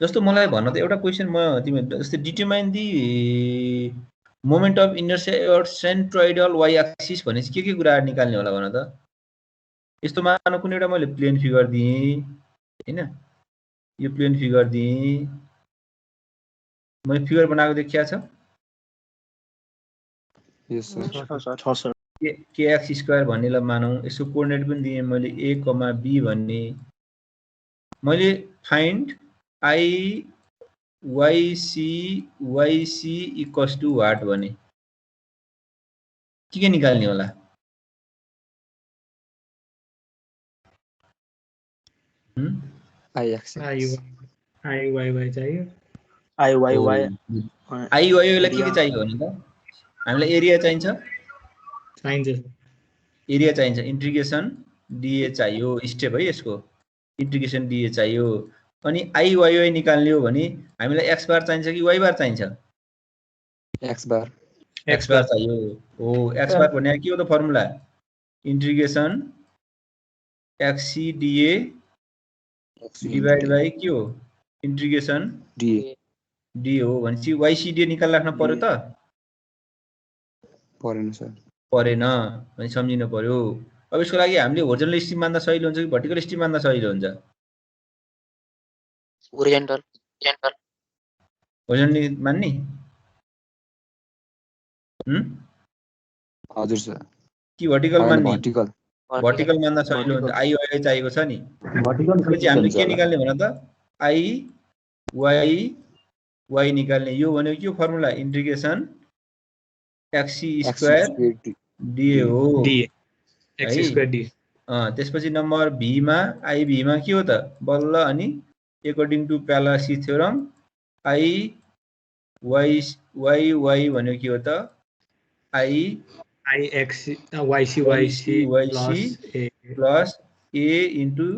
S1: जस्तो मलाई भन्न त एउटा क्वेशन म तिमी जस्तै determine the moment of inertia at centroidal Y axis भनेपछि के कुरा निकाल्ने होला भन त। यस्तो मानो कुनै एउटा मैले प्लेन फिगर दिए हैन यो प्लेन फिगर दिए मैले फिगर बनाएको देखिया छ
S3: यस सर
S1: के एक्स स्क्वायर भन्नेलाई मानौ यसको कोअर्डिनेट पनि दिए मैले a, b भन्ने मैले find i yc equals to what भने के निकाल्ने होला?
S2: आई वाई वाई चाहियो
S1: आइवाइवाई लाई के चाहियो भने त हामीलाई एरिया चाहिन्छ एरिया चाहिन्छ इन्टिग्रेसन डीए चाहियो स्टेप है यसको इन्टिग्रेसन डीए चाहियो अनि आइवाइवाई निकाल्ने हो भने हामीलाई एक्स बार चाहिन्छ कि वाइ बार चाहिन्छ?
S3: एक्स बार
S1: चाहियो हो एक्स बार भने के हो त formula integration X C DA divide by के हो इन्टिग्रेसन डी हो भनेपछि वाइसी डी निकाल राख्न पर्यो त
S3: परेन सर
S1: परेन भने सम्झिनु पर्यो। अब यसको लागि हामीले होरिजोनल स्ट्रिम मान्दा सजिलो हुन्छ कि भर्टिकल स्ट्रिम मान्दा सजिलो हुन्छ?
S5: होरिजोनटल
S1: मान्ने
S3: हजुर सर
S1: कि भर्टिकल मान्ने?
S3: भर्टिकल
S1: मान्दा सजिलो हुन्छ आइवाई चाहिएको छ नि त्यसपछि हामीले के निकाल्ने भन त आई वाइ निकाल्ने यो भनेको के formula integration X C square DA हो त्यसपछि नम्बर भी मा आई भी मा के हो त बल्ल अनि अकर्डिङ टु प्यालासी थ्योरम आई वाइ भनेको के हो त I YC plus A into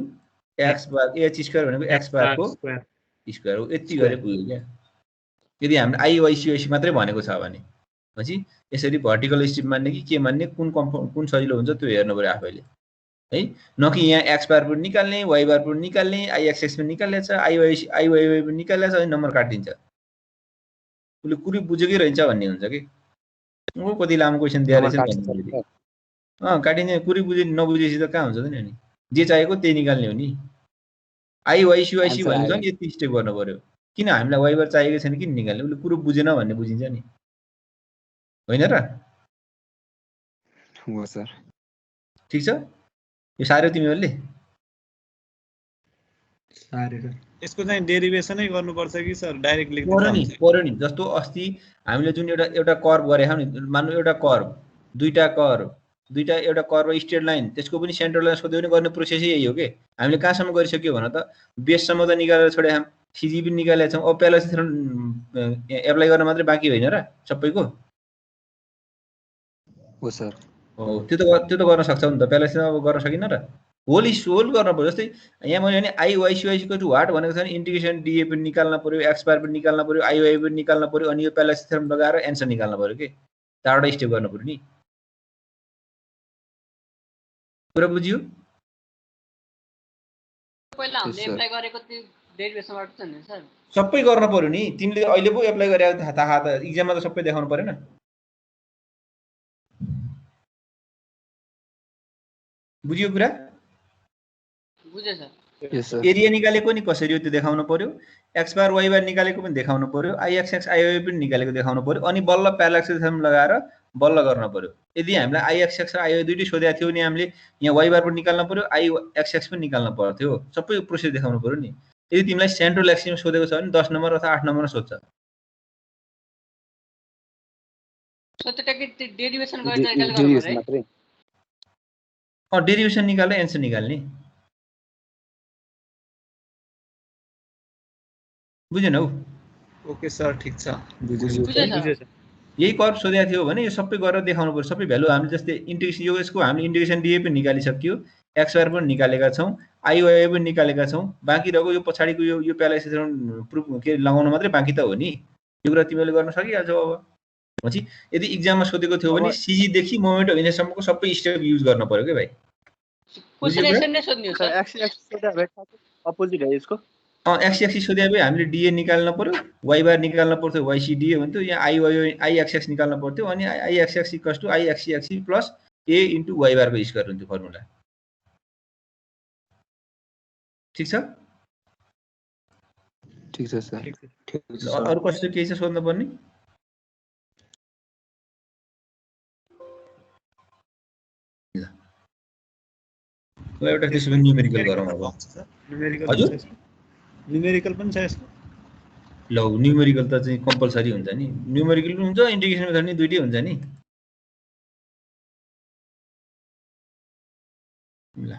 S1: X bar H square भनेको एक्स बारको स्क्वायर हो। यति गरे पुग्यो क्या यदि हामीले आइवाइसी मात्रै भनेको छ भने पछि यसरी भर्टिकल स्ट्रिप मान्ने कि के मान्ने कुन सजिलो हुन्छ त्यो हेर्नु पर्यो आफैले है न कि यहाँ एक्स बार पनि निकाल्ने वाइ बार पनि निकाल्ने आइएक्सएक्स पनि निकाल्ने छ आइवाइवाई पनि निकाल्ने छ अनि नम्बर काटिन्छ उसले कुरै बुझेकै रहन्छ भन्ने हुन्छ कि कति लामो क्वेसन दिएर काटिन्छ कुरै बुझे नबुझेपछि त कहाँ हुन्छ त नि जे चाहिएको त्यही निकाल्ने हो नि आइवाइसी भनेको नि यति स्टेप गर्नु पर्यो किन हामीलाई वाइ बार चाहिएको छैन किन निकाल्ने उसले कुरो बुझेन भन्ने बुझिन्छ नि होइन र
S3: हो सर
S1: ठीक छ यो साह्रो तिमीहरूले
S2: सारे सर
S5: यसको चाहिँ डेरिभेसनै गर्नुपर्छ कि सर डाइरेक्ट लेख्दै
S1: पर्यो नि जस्तो अस्ति हामीले जुन एउटा कर्भ गरेका नि मान्नु एउटा कर्भ दुईटा एउटा कर्भ स्ट्रेट लाइन त्यसको पनि सेन्ट्रल लाइन सोध्यो भने गर्ने प्रोसेसै यही हो के हामीले कहाँसम्म गरिसक्यो भने त बेससम्म त निकालेर छोडे हामी सिजी पनि निकालेका छौँ अब प्यालेस एप्लाई गर्न मात्रै बाँकी होइन र सबैको
S3: हो सर
S1: हो त्यो त गर्न सक्छौ नि त प्यालेस अब गर्न सकिन र होल गर्न पर्यो जस्तै यहाँ मैले भने आइवाइसी को टु वाट भनेको छ भने इन्टिग्रेसन डिए पनि निकाल्न पर्यो एक्सपायर पनि निकाल्न पर्यो आइवाई पनि निकाल्न पर्यो अनि यो प्यालेस थ्योरम लगाएर एन्सर निकाल्न पर्यो के चारवटा स्टेप गर्नु पर्यो नि कुरा बुझियो
S6: पहिला हामीले एप्लाई गरेको त्यो डेरिभेसनबाट छ नि सर
S1: सबै गर्न पर्यो नि तिमीले अहिले पो एप्लाई गरेको थाहा त एक्जाममा त सबै देखाउनु परेन बुझियो कुरा
S6: बुझे सर
S3: यस सर
S1: एरिया निकालेको नि कसरी हो त्यो देखाउनु पर्यो एक्स बार वाइ बार निकालेको पनि देखाउनु पर्यो आइएक्सएक्स आइवाई पनि निकालेको देखाउनु पर्यो अनि बल्ल प्यारालेक्स थ्योरम लगाएर बल्ल गर्न पर्यो यदि हामीलाई आइएक्सएक्स र आइवाई दुईटै सोधेको थियो भने हामीले यहाँ वाइ बार पनि निकाल्न पर्यो आइएक्सएक्स पनि निकाल्न पर्थ्यो सबै प्रोसेस देखाउनु पर्यो नि यदि तिमीलाई सेन्ट्रल एक्सिस सोधेको छ भने 10 नम्बर अथवा 8 नम्बरमा सोध्छ
S6: सो त्यो डेरिभेसन गरेर क्याल्कुलेट गर्नु पर्यो है
S1: डेरिभेसन निकालेर एन्सर निकाल्ने बुझेन हौ
S5: ओके सर ठीक छ
S6: बुझे सर
S1: यही कर्भ सोधेको थियो भने यो सबै गरेर देखाउनु पर्यो सबै भ्यालु हामीले जस्तै इन्टिग्रेसन यो यसको हामीले इन्टिग्रेसन डिए पनि निकालिसक्यो एक्सआर पनि निकालेका छौँ आइवाई पनि निकालेका छौँ बाँकी रहेको यो पछाडिको यो प्यालेस प्रुफ के लगाउन मात्रै बाँकी त हो नि यो कुरा तिमीले गर्न सकिहाल्छौ अब भनेपछि यदि इक्जाममा सोधेको थियो भने सिजी देखि मोमेन्ट अफ इनर्सियासम्मको सबै स्टेप युज गर्न पर्यो के भाइ
S6: क्वेशन एक्सन नै सोध्नु हो सर
S7: एक्सिस सोध्दा भए अपोजिट है यसको
S1: एक्सिस सोधे भए हामीले डिए निकाल्न पर्यो वाइ बार निकाल्न पर्थ्यो वाइसी डिए भन्थ्यो यहाँ आइएक्सएक्स निकाल्न पर्थ्यो अनि IXX equals to IXCXC plus A into Y बारको स्क्वायर हुन्थ्यो फर्मुला ठिक छ
S3: ठिक छ सर
S1: अरु कस्तो केही छ सोध्नु पर्ने ल एउटा त्यसो भने न्युमेरिकल गरौँ अब हजुर
S5: न्युमेरिकल पनि छ यसको
S1: ल न्युमेरिकल त चाहिँ कम्पलसरी हुन्छ नि न्युमेरिकल पनि हुन्छ इन्टिग्रेसन मेथड नि दुईटै हुन्छ नि ल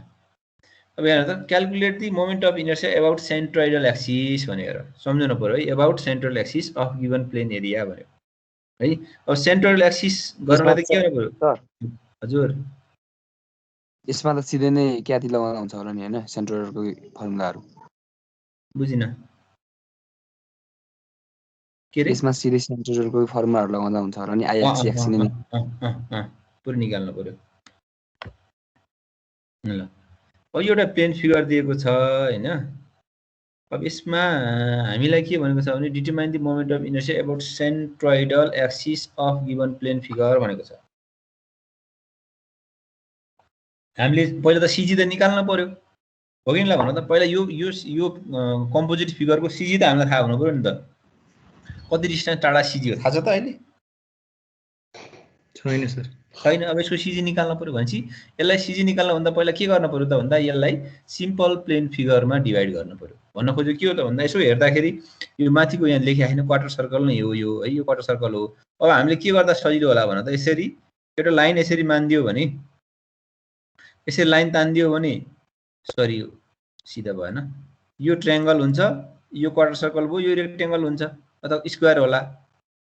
S1: अब यहाँ त calculate the moment of inertia about centroidal axis भनेर सम्झनु पर्यो है about central axis of given plane area भन्यो है अब सेन्ट्रोइडल एक्सिस गर्नलाई त के गर्नु पर्यो हजुर
S3: यसमा त सिधै नै क्याति लगाउन हुन्छ होला नि हैन सेन्ट्रोइडलको फर्मुलाहरु
S1: बुझिन के रे
S3: यसमा सिधै सेन्ट्रोइडलको फर्मुलाहरु लगाउँदा हुन्छ होला नि आइएक्स एक्स नि
S1: पुरै निकाल्नु पर्यो ल अब एउटा प्लेन फिगर दिएको छ हैन अब यसमा हामीलाई के भनेको छ भने determine the moment of inertia about centroidal axis of given plane figure भनेको छ हामीले पहिला त सिजी त निकाल्न पर्यो हो कि नि ल भन्नु त पहिला यो कम्पोजिट फिगरको सिजी त हामीलाई थाहा हुनु पर्यो नि त कति डिस्टेन्स टाढा सिजी हो थाहा छ त अहिले
S2: छैन सर
S1: छैन अब यसको सिजी निकाल्न पर्यो भनेपछि यसलाई सिजी निकाल्न भन्दा पहिला के गर्न पर्यो त भन्दा यसलाई सिम्पल प्लेन फिगरमा डिभाइड गर्न पर्यो भन्न खोजेको के हो त भन्दा यसो हेर्दाखेरि यो माथिको यहाँ लेखेको हैन क्वार्टर सर्कल नै हो यो है यो क्वार्टर सर्कल हो अब हामीले के गर्दा सजिलो होला भन्न त यसरी एउटा लाइन यसरी मान्दियो भने यसरी लाइन तान्दियो भने सरी सिधा भएन यो ट्रायंगल हुन्छ यो क्वार्टर सर्कल भयो यो रेक्टेंगल हुन्छ अथवा स्क्वायर होला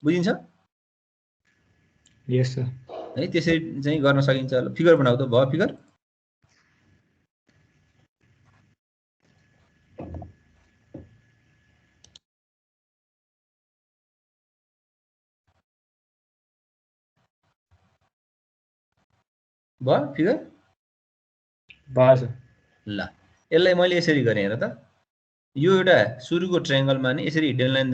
S1: बुझिन्छ
S2: यस सर
S1: है त्यसरी चाहिँ गर्न सकिन्छ ल फिगर बनाऊ त भयो फिगर भयो फिगर
S2: बस
S1: ल यसलाई मैले यसरी गरेँ हेर त यो एउटा सुरुको ट्रायंगलमा नि यसरी हिडन लाइन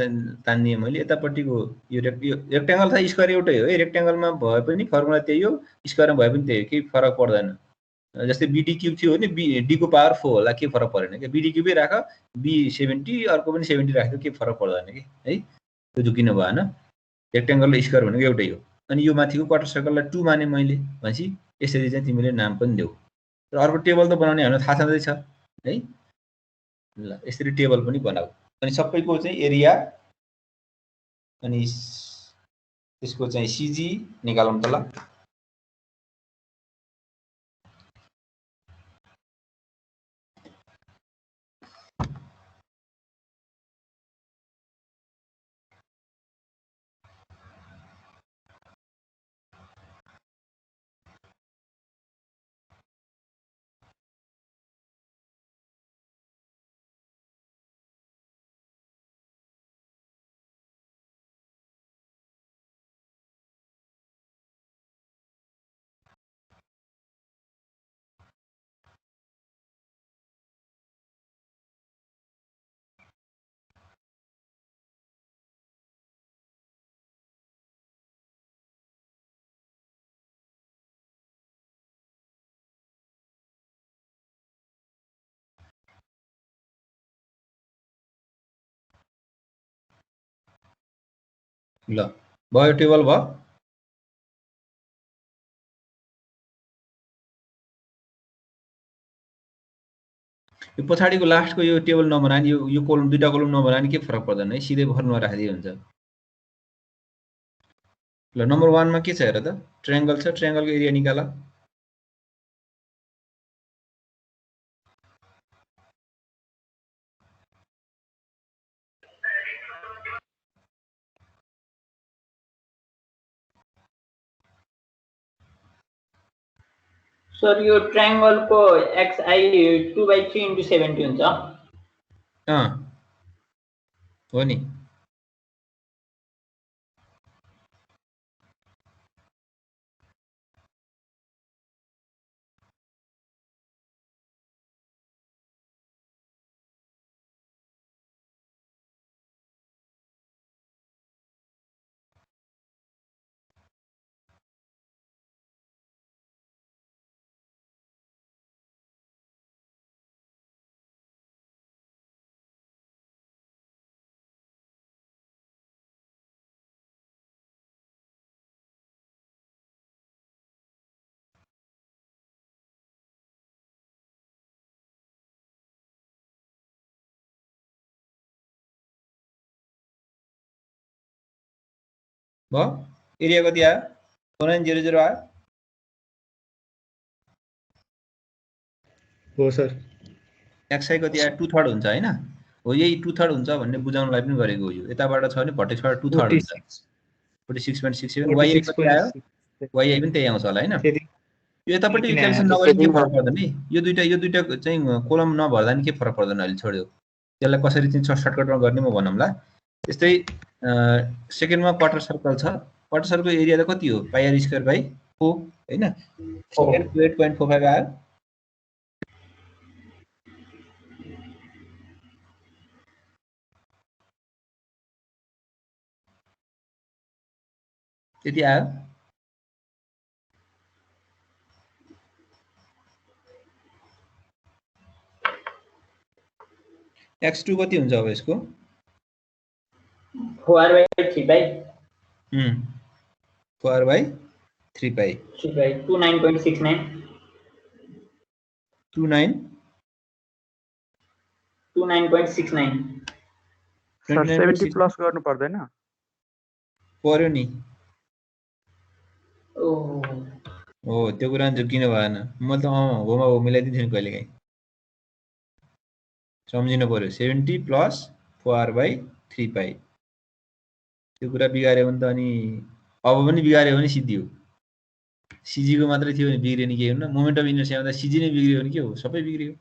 S1: तान्दिए मैले यतापट्टिको यो रेक्टेंगल त स्क्वायर एउटै हो है रेक्टेंगलमा भए पनि फर्मुला त्यही हो स्क्वायरमा भए पनि त्यही हो केही फरक पर्दैन जस्तै बीडी क्यूब थियो भने डी को पावर 4 होला के फरक परेन के बीडी क्यूबै राख बी 70 अर्को पनि 70 राख्यो के फरक पर्दैन के है त्यो झुकिनु भएन रेक्टेंगल र स्क्वायर भनेको एउटै हो अनि यो माथिको क्वार्टर सर्कललाई 2 माने मैले भनेपछि यसरी चाहिँ तिमीले नाम पनि देऊ र अर्को टेबल त बनाउने हामीलाई थाहा छँदै छ है ल यसरी टेबल पनि बनाऊ अनि सबैको चाहिँ एरिया अनि त्यसको चाहिँ सीजी निकालौँ त ल ल भयो टेबल भयो यो पछाडीको लास्टको यो टेबल नबनाए यो कोलम दुईटा कोलम नबनाए के फरक पर्दैन है सिधै भर्नुमा राखिदिए हुन्छ ल नम्बर 1 मा के छ हेर त ट्रायंगल छ ट्रायंगलको एरिया निकाल
S6: सर यो ट्रायंगल को xi 2/3 into 70 हुन्छ
S1: हो नि भयो एरिया कति आयो 4900 आयो
S2: हो सर
S1: xi कति आयो 2/3 हुन्छ हैन हो यही 2/3 हुन्छ भन्ने बुझाउनलाई पनि गरेको हो यो यताबाट छ भने भट्टेछबाट 2/3 हुन्छ 46.67 yi कति आयो yi पनि त्यही आउँछ होला हैन यो यतापट्टि क्याल्कुलेसन नगरी के फरक पर्दैन है यो दुईटा चाहिँ कोलम नभर्दा नि के फरक पर्दैन अहिले छोड्यो त्यसलाई कसरी चाहिँ सर्टकटमा गर्ने म भनौँला यस्तै सेकेन्डमा क्वार्टर सर्कल छ क्वार्टर सर्कलको एरिया त कति हो पाई r स्क्वायर बाइ 4 हैन सेकेन्ड 8.45 आयो त्यति आयो x2 कति हुन्छ अब यसको
S6: 4/3 पाई
S1: 4/3 पाई
S6: 29.69 29.69
S7: सर 70 प्लस गर्नु पर्दैन
S1: पर्यो नि
S6: ओ
S1: त्यो कुरा किन भएन म त होमा हो मिलाइदिन्छु नि कहिलेकाहीँ सम्झिनु पर्यो 70 प्लस 4/3 पाई त्यो कुरा बिगार्यो भने त अनि अब पनि बिगार्यो भने सिद्धि हो सीजी को मात्रै थियो भने बिग्रियो नि के हुन्न मोमेन्ट अफ इनर्सिया आउँदा सीजी नै बिग्रियो भने के हो सबै बिग्रियो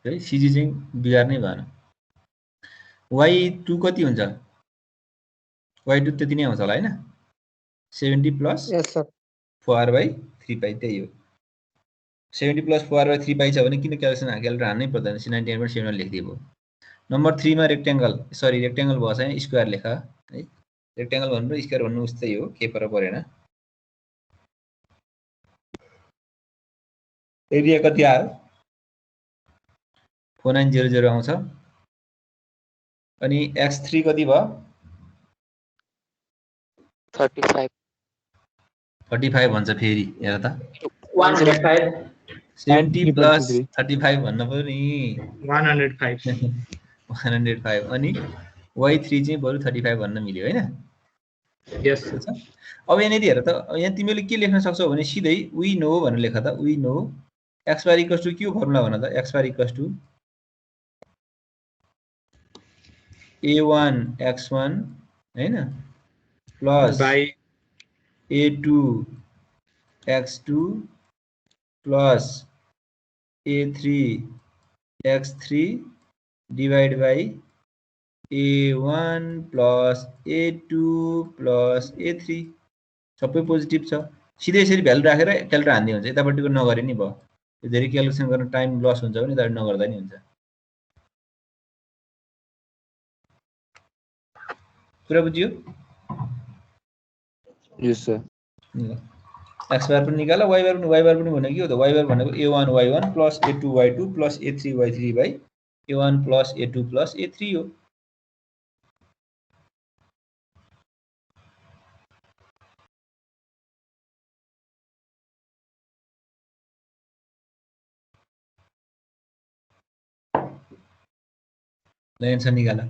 S1: है सीजी चाहिँ बिगार्नै भएन y2 कति हुन्छ y2 त्यति नै आउँछ होला हैन 70 प्लस 4/3 पाई त्यही हो 70 प्लस 4/3 पाई छ भने किन क्याल्कुलेटर हान्नै पर्दैन C99.7 लेखिदिएको नम्बर 3 मा रेक्टेंगल सरी रेक्टेंगल भएछ भने स्क्वायर लेख है रेक्टेंगल भन्नु र स्क्वायर भन्नु उस्तै हो के फरक परेन एरिया कति आयो 4900 आउँछ अनि x3 कति भयो
S4: 35
S1: 35 भन्छ फेरि हेर त
S6: 105
S1: 70
S3: 3.23
S1: प्लस 35 भन्न पर्यो नि
S2: 105
S1: 105 अनि y3 चाहिँ बरु 35 भन्न मिल्यो हैन
S2: यस
S1: ठिक छ अब यहाँनिर हेर त यहाँ तिमीले के लेख्न सक्छौ भने सिधै वी नो भनेर लेख त we know x bar equals to के हो फर्मुला भन त x bar equals to a1 x1 हैन plus
S2: by
S1: a2 x2 plus a3 x3 divide by a1 plus a2 plus a3 सबै पोजिटिभ छ सिधै यसरी भ्यालु राखेर क्याल्कुलेटर हान्दै हुन्छ यतापट्टिको नगरे नि भयो यो धेरै क्याल्कुलेसन गर्न टाइम लस हुन्छ भने यतापट्टि नगर्दा नि हुन्छ कुरा बुझियो
S3: यस सर
S1: x बार पनि निकाल y बार पनि भनेको के हो त y बार भनेको a1 y1 plus a2 y2 plus a3 y3 by a1 plus a2 plus a3 हो ल एन्सर निकाल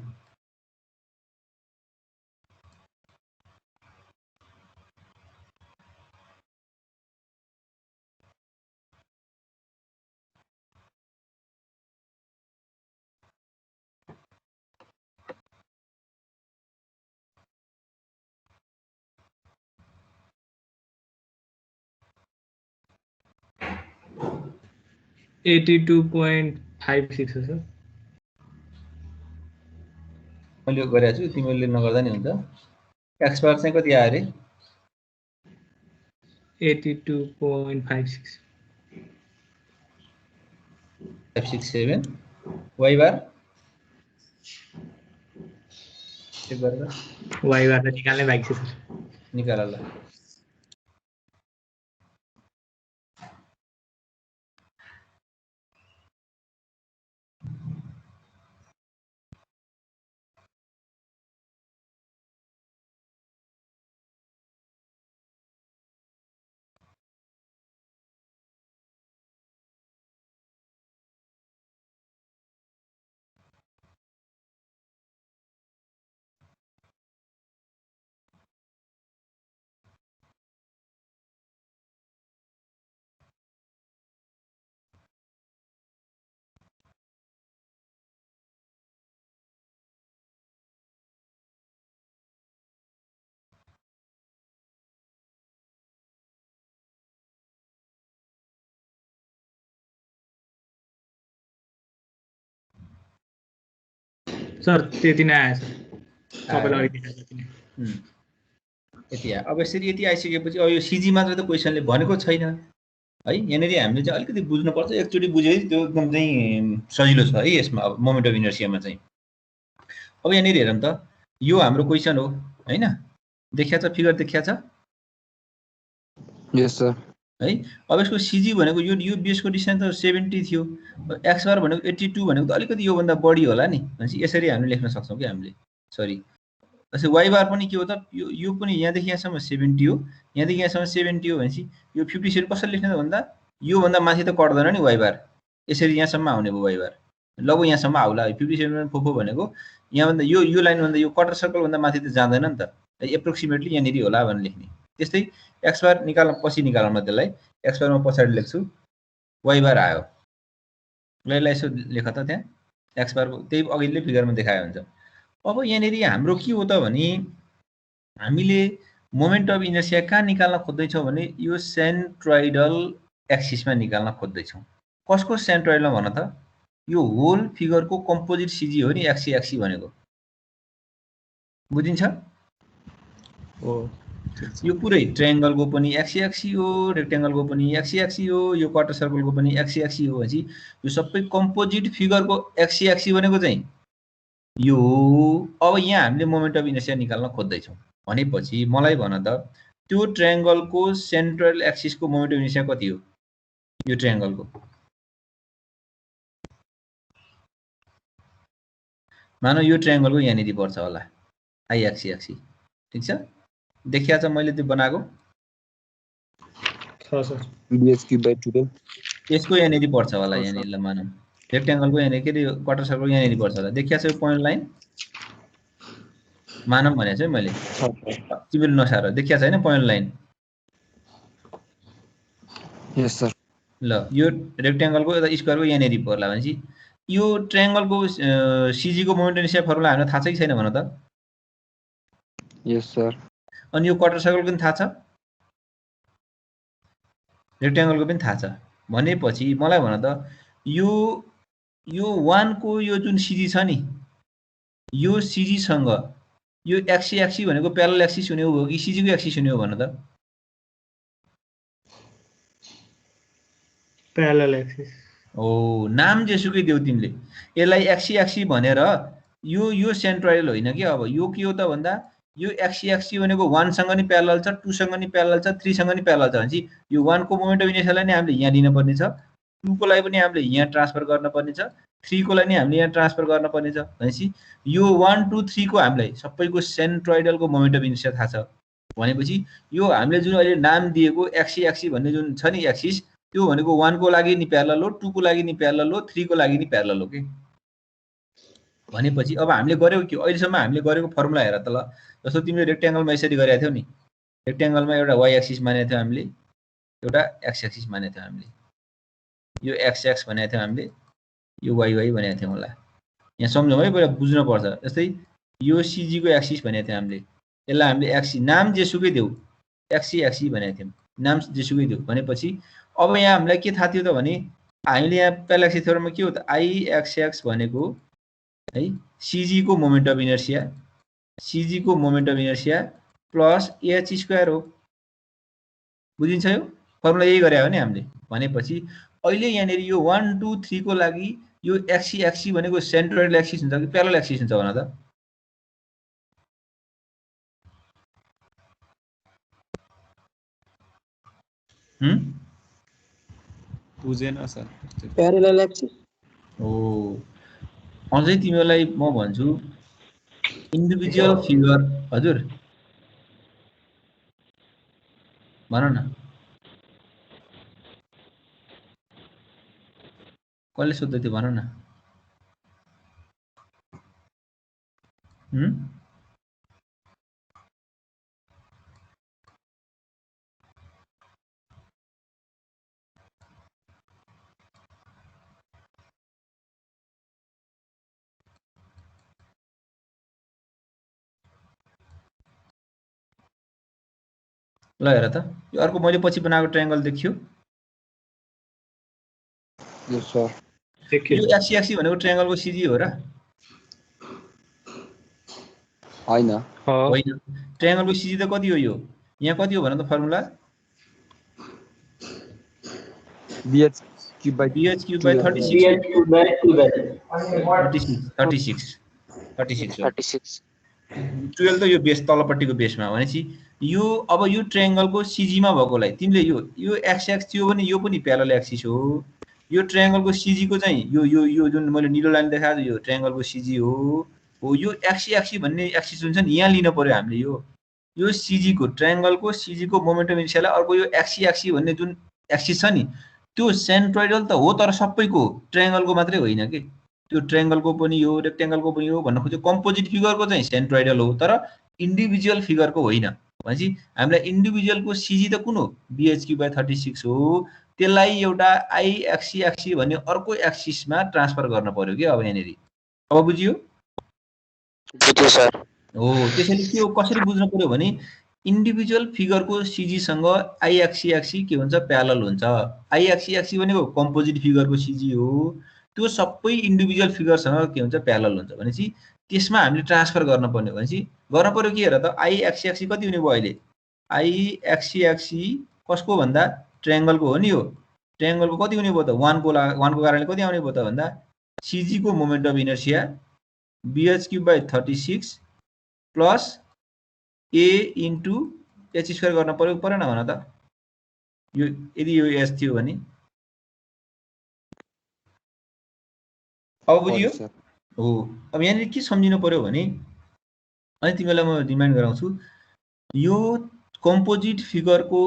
S2: 82.56 हो सर
S1: मैले गरेको छु तिमीले नगर्दा नि हुन्छ x बार चाहिँ कति आयो रे
S2: 82.56
S1: 567 y बार चेक गरेर
S2: y बार निकाल्नै बाँकी छ सर
S1: निकाल ल
S2: सर त्यति नै आयो सर सबैलाई अलिक देखाएको थिएँ
S1: यति आयो अब यसरी यति आइसकेपछि अब यो सिजी मात्र त क्वेसनले भनेको छैन है यहाँनिर हामीले चाहिँ अलिकति बुझ्नुपर्छ एकचोटि बुझ्यो त्यो एकदम चाहिँ सजिलो छ है यसमा अब मोमेन्ट अफ इनर्सियामा चाहिँ अब यहाँनिर हेरौँ त यो हाम्रो क्वेसन हो हैन देखिया छ फिगर देखिया छ
S3: यस सर
S1: है अब यसको सिजी भनेको यो बेसको डिस्टेन्स त 70 थियो एक्स बार भनेको 82 भनेको त अलिकति योभन्दा बढी होला नि भनेपछि यसरी हामीले लेख्न सक्छौँ कि हामीले सरी त्यसै वाइ बार पनि के हो त यो पनि यहाँदेखि यहाँसम्म 70 हो यहाँदेखि यहाँसम्म 70 हो भनेपछि यो 57 कसरी लेख्ने त भन्दा योभन्दा माथि त कट्दैन नि वाइ बार यसरी यहाँसम्म आउने भयो वाइ बार लगभग यहाँसम्म आउला 57 फोफो भनेको यहाँभन्दा यो लाइनभन्दा यो क्वार्टर सर्कलभन्दा माथि त जाँदैन नि त एप्रोक्सिमेटली यहाँनिर होला भनेर लेख्ने त्यस्तै एक्स बार निकाल्न पछि निकालौँ न त्यसलाई एक्स बार म पछाडि लेख्छु वाइ बार आयो ल यसलाई यसो लेख त त्यहाँ एक्स बार त्यही अघिल्लै फिगरमा देखायो हुन्छ अब यहाँनिर हाम्रो के हो त भने हामीले मोमेन्ट अफ इनर्सिया कहाँ निकाल्न खोज्दैछौँ भने यो सेन्ट्रोइडल एक्सिसमा निकाल्न खोज्दैछौँ कसको सेन्ट्रोइडलमा भन त यो होल फिगरको कम्पोजिट सिजी हो नि एक्सी एक्सी भनेको बुझिन्छ
S2: हो
S1: यो पुरै ट्रायंगलको पनि एक्सी एक्सी हो रेक्टेंगलको पनि एक्सी एक्सी हो यो क्वार्टर सर्कलको पनि एक्सी एक्सी हो भनेपछि यो सबै कम्पोजिट फिगरको एक्सी एक्सी भनेको चाहिँ यो अब यहाँ हामीले मोमेन्ट अफ इनर्सिया निकाल्न खोज्दैछौँ भनेपछि मलाई भन त त्यो ट्रायंगलको सेन्ट्रल एक्सिसको मोमेन्ट अफ इनर्सिया कति हो यो ट्रायंगलको मानौ यो ट्रायंगलको यहाँनिर पर्छ होला आई एक्सी एक्सी ठीक छ देखिया छ मैले त्यो बनाएको
S2: छ सर
S3: bs cube by 12
S1: यसको यहाँनिर पर्छ होला यहाँनिर ल मानौँ रेक्ट्याङ्गलको यहाँनिर के अरे क्वार्टर सर्कल यहाँनिर पर्छ होला देखिया छ यो पोइन्ट लाइन मानौँ भनेको चाहिँ मैले तिमीले नसार देखिया छैन पोइन्ट लाइन
S3: यस सर
S1: ल यो रेक्ट्याङ्गलको यता स्क्वायरको यहाँनिर पर्ला भनेपछि यो ट्रायङ्गलको सिजीको मोमेन्ट इनर्सिया फर्मुला हामीलाई थाहा छ कि छैन भन त
S3: यस सर
S1: अनि यो क्वार्टर सर्कलको पनि थाहा छ रेक्ट्याङ्गलको पनि थाहा छ भनेपछि मलाई भन त यो 1 को यो जुन सिजी छ नि यो सिजी सँग यो एक्सी भनेको प्यारलल एक्सिस हुने हो कि सिजी को एक्सिस हुने हो भन त
S2: प्यारलल एक्सिस
S1: ओ नाम जेसुकै देऊ तिमीले यसलाई एक्सी भनेर यो सेन्ट्रोइडल होइन कि अब यो के हो त भन्दा यो एक्सी भनेको 1 सँग नि प्यारलल छ 2 सँग नि प्यारलल छ 3 सँग नि प्यारलल छ भनेपछि यो 1 को मोमेन्ट अफ इनर्सियालाई नि हामीले यहाँ दिन पर्ने छ 2 को लागि पनि हामीले यहाँ ट्रान्सफर गर्न पर्ने छ 3 को लागि नि हामीले यहाँ ट्रान्सफर गर्न पर्ने छ भनेपछि यो 1 2 3 को हामीलाई सबैको सेन्ट्रोइडलको मोमेन्ट अफ इनर्सिया थाहा छ भनेपछि यो हामीले जुन अहिले नाम दिएको एक्सी भन्ने जुन छ नि एक्सिस त्यो भनेको 1 को लागि नि प्यारलल हो 2 को लागि नि प्यारलल हो 3 को लागि नि प्यारलल हो के भनेपछि अब हामीले गरेको के अहिलेसम्म हामीले गरेको फर्मुला हेर त ल जस्तो तिमीले रेक्ट्याङ्गलमा यसरी गरेका थियौ नि रेक्ट्याङ्गलमा एउटा y एक्सिस मानेको थियौ हामीले एउटा x एक्सिस मानेको थियौ हामीले यो x भनेको थियौ हामीले यो y भनेको थियौ होला यहाँ सम्झौँ है पहिला बुझ्न पर्छ जस्तै यो cg को एक्सिस भनेको थियौ हामीले यसलाई हामीले x नाम जेसुकै देऊ एक्सी भनेको थियौ नाम जेसुकै देऊ भनेपछि अब यहाँ हामीलाई के थाहा थियो त भने हामीले यहाँ प्यारलल थ्योरममा के हो त ix भनेको है cg को moment of inertia plus h square हो बुझिन्छ यो फर्मुला यही गरे हो नि हामीले भनेपछि अहिले यहाँनिर यो 1 2 3 को लागि यो एक्सी भनेको सेन्ट्रोइडल एक्सिस हुन्छ कि प्यारलल एक्सिस हुन्छ भन त
S5: बुझेन सर
S6: प्यारलल एक्सिस
S1: हो अझै तिमीलाई म भन्छु इन्डिभिजुअल फिगर हजुर भन न कसले सोध्दै थियो भन न ल हेर त यो अर्को मैले पछि बनाएको ट्रायङ्गल देखियो
S3: यस सर
S1: यो एक्सी भनेको ट्रायङ्गलको सिजी हो र
S3: हैन
S1: होइन ट्रायङ्गलको सिजी त कति हो यो यहाँ कति हो भन त फर्मुला
S3: bh क्यूब बाइ
S1: 36 12 त यो बेस तलपट्टिको बेसमा भनेपछि यो अब यो ट्रायङ्गलको सिजीमा भएकोलाई तिमीले यो एक्स थियो भने यो पनि प्यारलल एक्सिस हो यो ट्रायङ्गलको सिजीको चाहिँ यो जुन मैले निलो लाइन देखाएको यो ट्रायङ्गलको सिजी हो यो एक्सी भन्ने एक्सिस हुन्छ नि यहाँ लिन पर्यो हामीले यो सिजीको ट्रायङ्गलको सिजीको मोमेन्ट अफ इनर्सियालाई अर्को यो एक्सी भन्ने जुन एक्सिस छ नि त्यो सेन्ट्रोइडल त हो तर सबैको ट्रायङ्गलको मात्रै होइन के त्यो ट्रायङ्गलको पनि हो रेक्ट्याङ्गलको पनि हो भन्न खोज्यो कम्पोजिट फिगरको चाहिँ सेन्ट्रोइडल हो तर इन्डिभिजुअल फिगरको होइन भनेपछि हामीलाई इन्डिभिजुअलको सिजी त कुन हो bh/36 हो त्यसलाई एउटा एक्सी भन्ने अर्को एक्सिसमा ट्रान्सफर गर्न पर्यो के अब यहाँनिर अब बुझियो
S4: सर
S1: हो त्यसैले के हो कसरी बुझ्न पर्यो भने इन्डिभिजुअल फिगरको सिजीसँग एक्सी के हुन्छ प्यारलल हुन्छ एक्सी भनेको कम्पोजिट फिगरको सिजी हो त्यो सबै इन्डिभिजुअल फिगरसँग के हुन्छ प्यारलल हुन्छ भनेपछि त्यसमा हामीले ट्रान्सफर गर्न पर्ने भनेपछि गर्न पर्यो के हेर त एक्सी कति हुने भयो अहिले एक्सी कसको भन्दा ट्रायङ्गलको हो नि हो ट्रायङ्गलको कति हुने भयो त 1 को कारणले कति आउने भयो त भन्दा सिजी को moment of inertia bh/36 plus a into h square गर्न परेन भन त यो यदि यो s थियो भने अब बुझियो हो अब यहाँनिर के सम्झिनु पर्यो भने अनि तिमीलाई म रिमाइन्ड गराउँछु यो कम्पोजिट फिगरको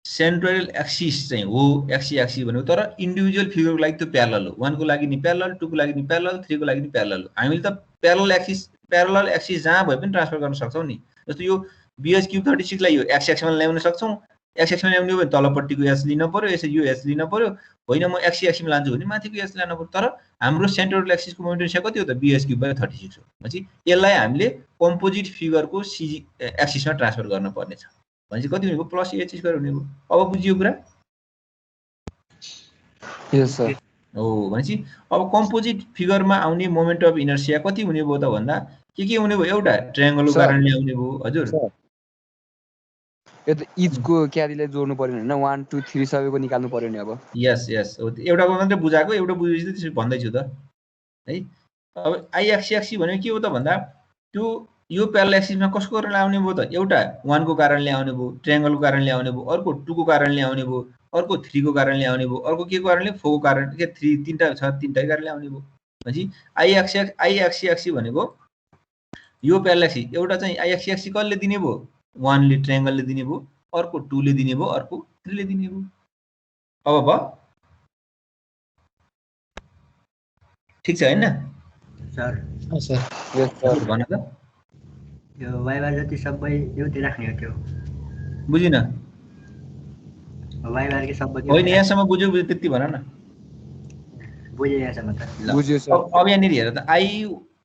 S1: सेन्ट्रोइडल एक्सिस चाहिँ हो एक्सिस भनेको, तर इन्डिभिजुअल फिगरको लागि त्यो प्यारलल हो। 1 को लागि नि प्यारलल, 2 को लागि नि प्यारलल, 3 को लागि नि प्यारलल हो। हामीले त प्यारलल एक्सिस जहाँ भए पनि ट्रान्सफर गर्न सक्छौँ नि। जस्तो यो BH क्युब 36 लाई यो एक्स एक्समा ल्याउन सक्छौँ। एक्स एक्समा ल्याउने हो भने तलपट्टिको एच लिन पर्यो, यसरी यो एच लिन पर्यो। होइन म एक्समा लान्छु भने माथिको एच लानु पर्यो। तर हाम्रो सेन्ट्रोइडल एक्सिसको मोमेन्ट इनर्सिया कति हो त? BH क्युब 36 हो। भनेपछि यसलाई हामीले कम्पोजिट फिगरको CG एक्सिसमा ट्रान्सफर गर्न पर्नेछ। भनेपछि कति हुने भयो? प्लस एच स्क्वायर हुने भयो। अब बुझियो कुरा?
S3: यस सर।
S1: हो, भनेपछि अब कम्पोजिट फिगरमा आउने मोमेन्ट अफ इनर्सिया कति हुने भयो त भन्दा के हुने भयो? एउटा ट्रायंगलको कारणले आउने भयो। हजुर
S3: यो त इचको क्यारीलाई जोड्नु पर्यो हैन, 1 2 3 सबैको निकाल्नु पर्यो नि अब।
S1: यस हो, एउटाको मात्रै बुझाएको, एउटा बुझेपछि त्यसरी भन्दैछु त है। अब आई एक्सिस भनेको के हो त भन्दा त्यो यो प्यारलल एक्सिसमा कसको कारणले आउने भयो त? एउटा 1 को कारणले आउने भयो, ट्रायंगलको कारणले आउने भयो, अर्को 2 को कारणले आउने भयो, अर्को 3 को कारणले आउने भयो, अर्को के को कारणले? 4 को कारण के 3 तीनटा छ, तीनटाकै कारणले आउने भयो। भनेपछि आई एक्सिस भनेको यो प्यारलल एक्सिस, एउटा चाहिँ आई एक्सिस कसले दिने भयो? 1 ले ट्रायंगलले दिने भयो, अर्को 2 ले दिने भयो, अर्को 3 ले दिने भयो। अब भयो ठीक छ हैन
S8: सर?
S2: सर
S3: यस सर।
S1: भन त
S8: यो y बार जति सबै एउटै राख्ने हो त्यो?
S1: बुझिन?
S8: y बार के सबै
S1: होइन यहाँसम्म बुझ्यो त्यति भन न।
S8: बुझे यहाँसम्म त?
S3: बुझ्यो सर।
S1: अब यहाँनिर हेर त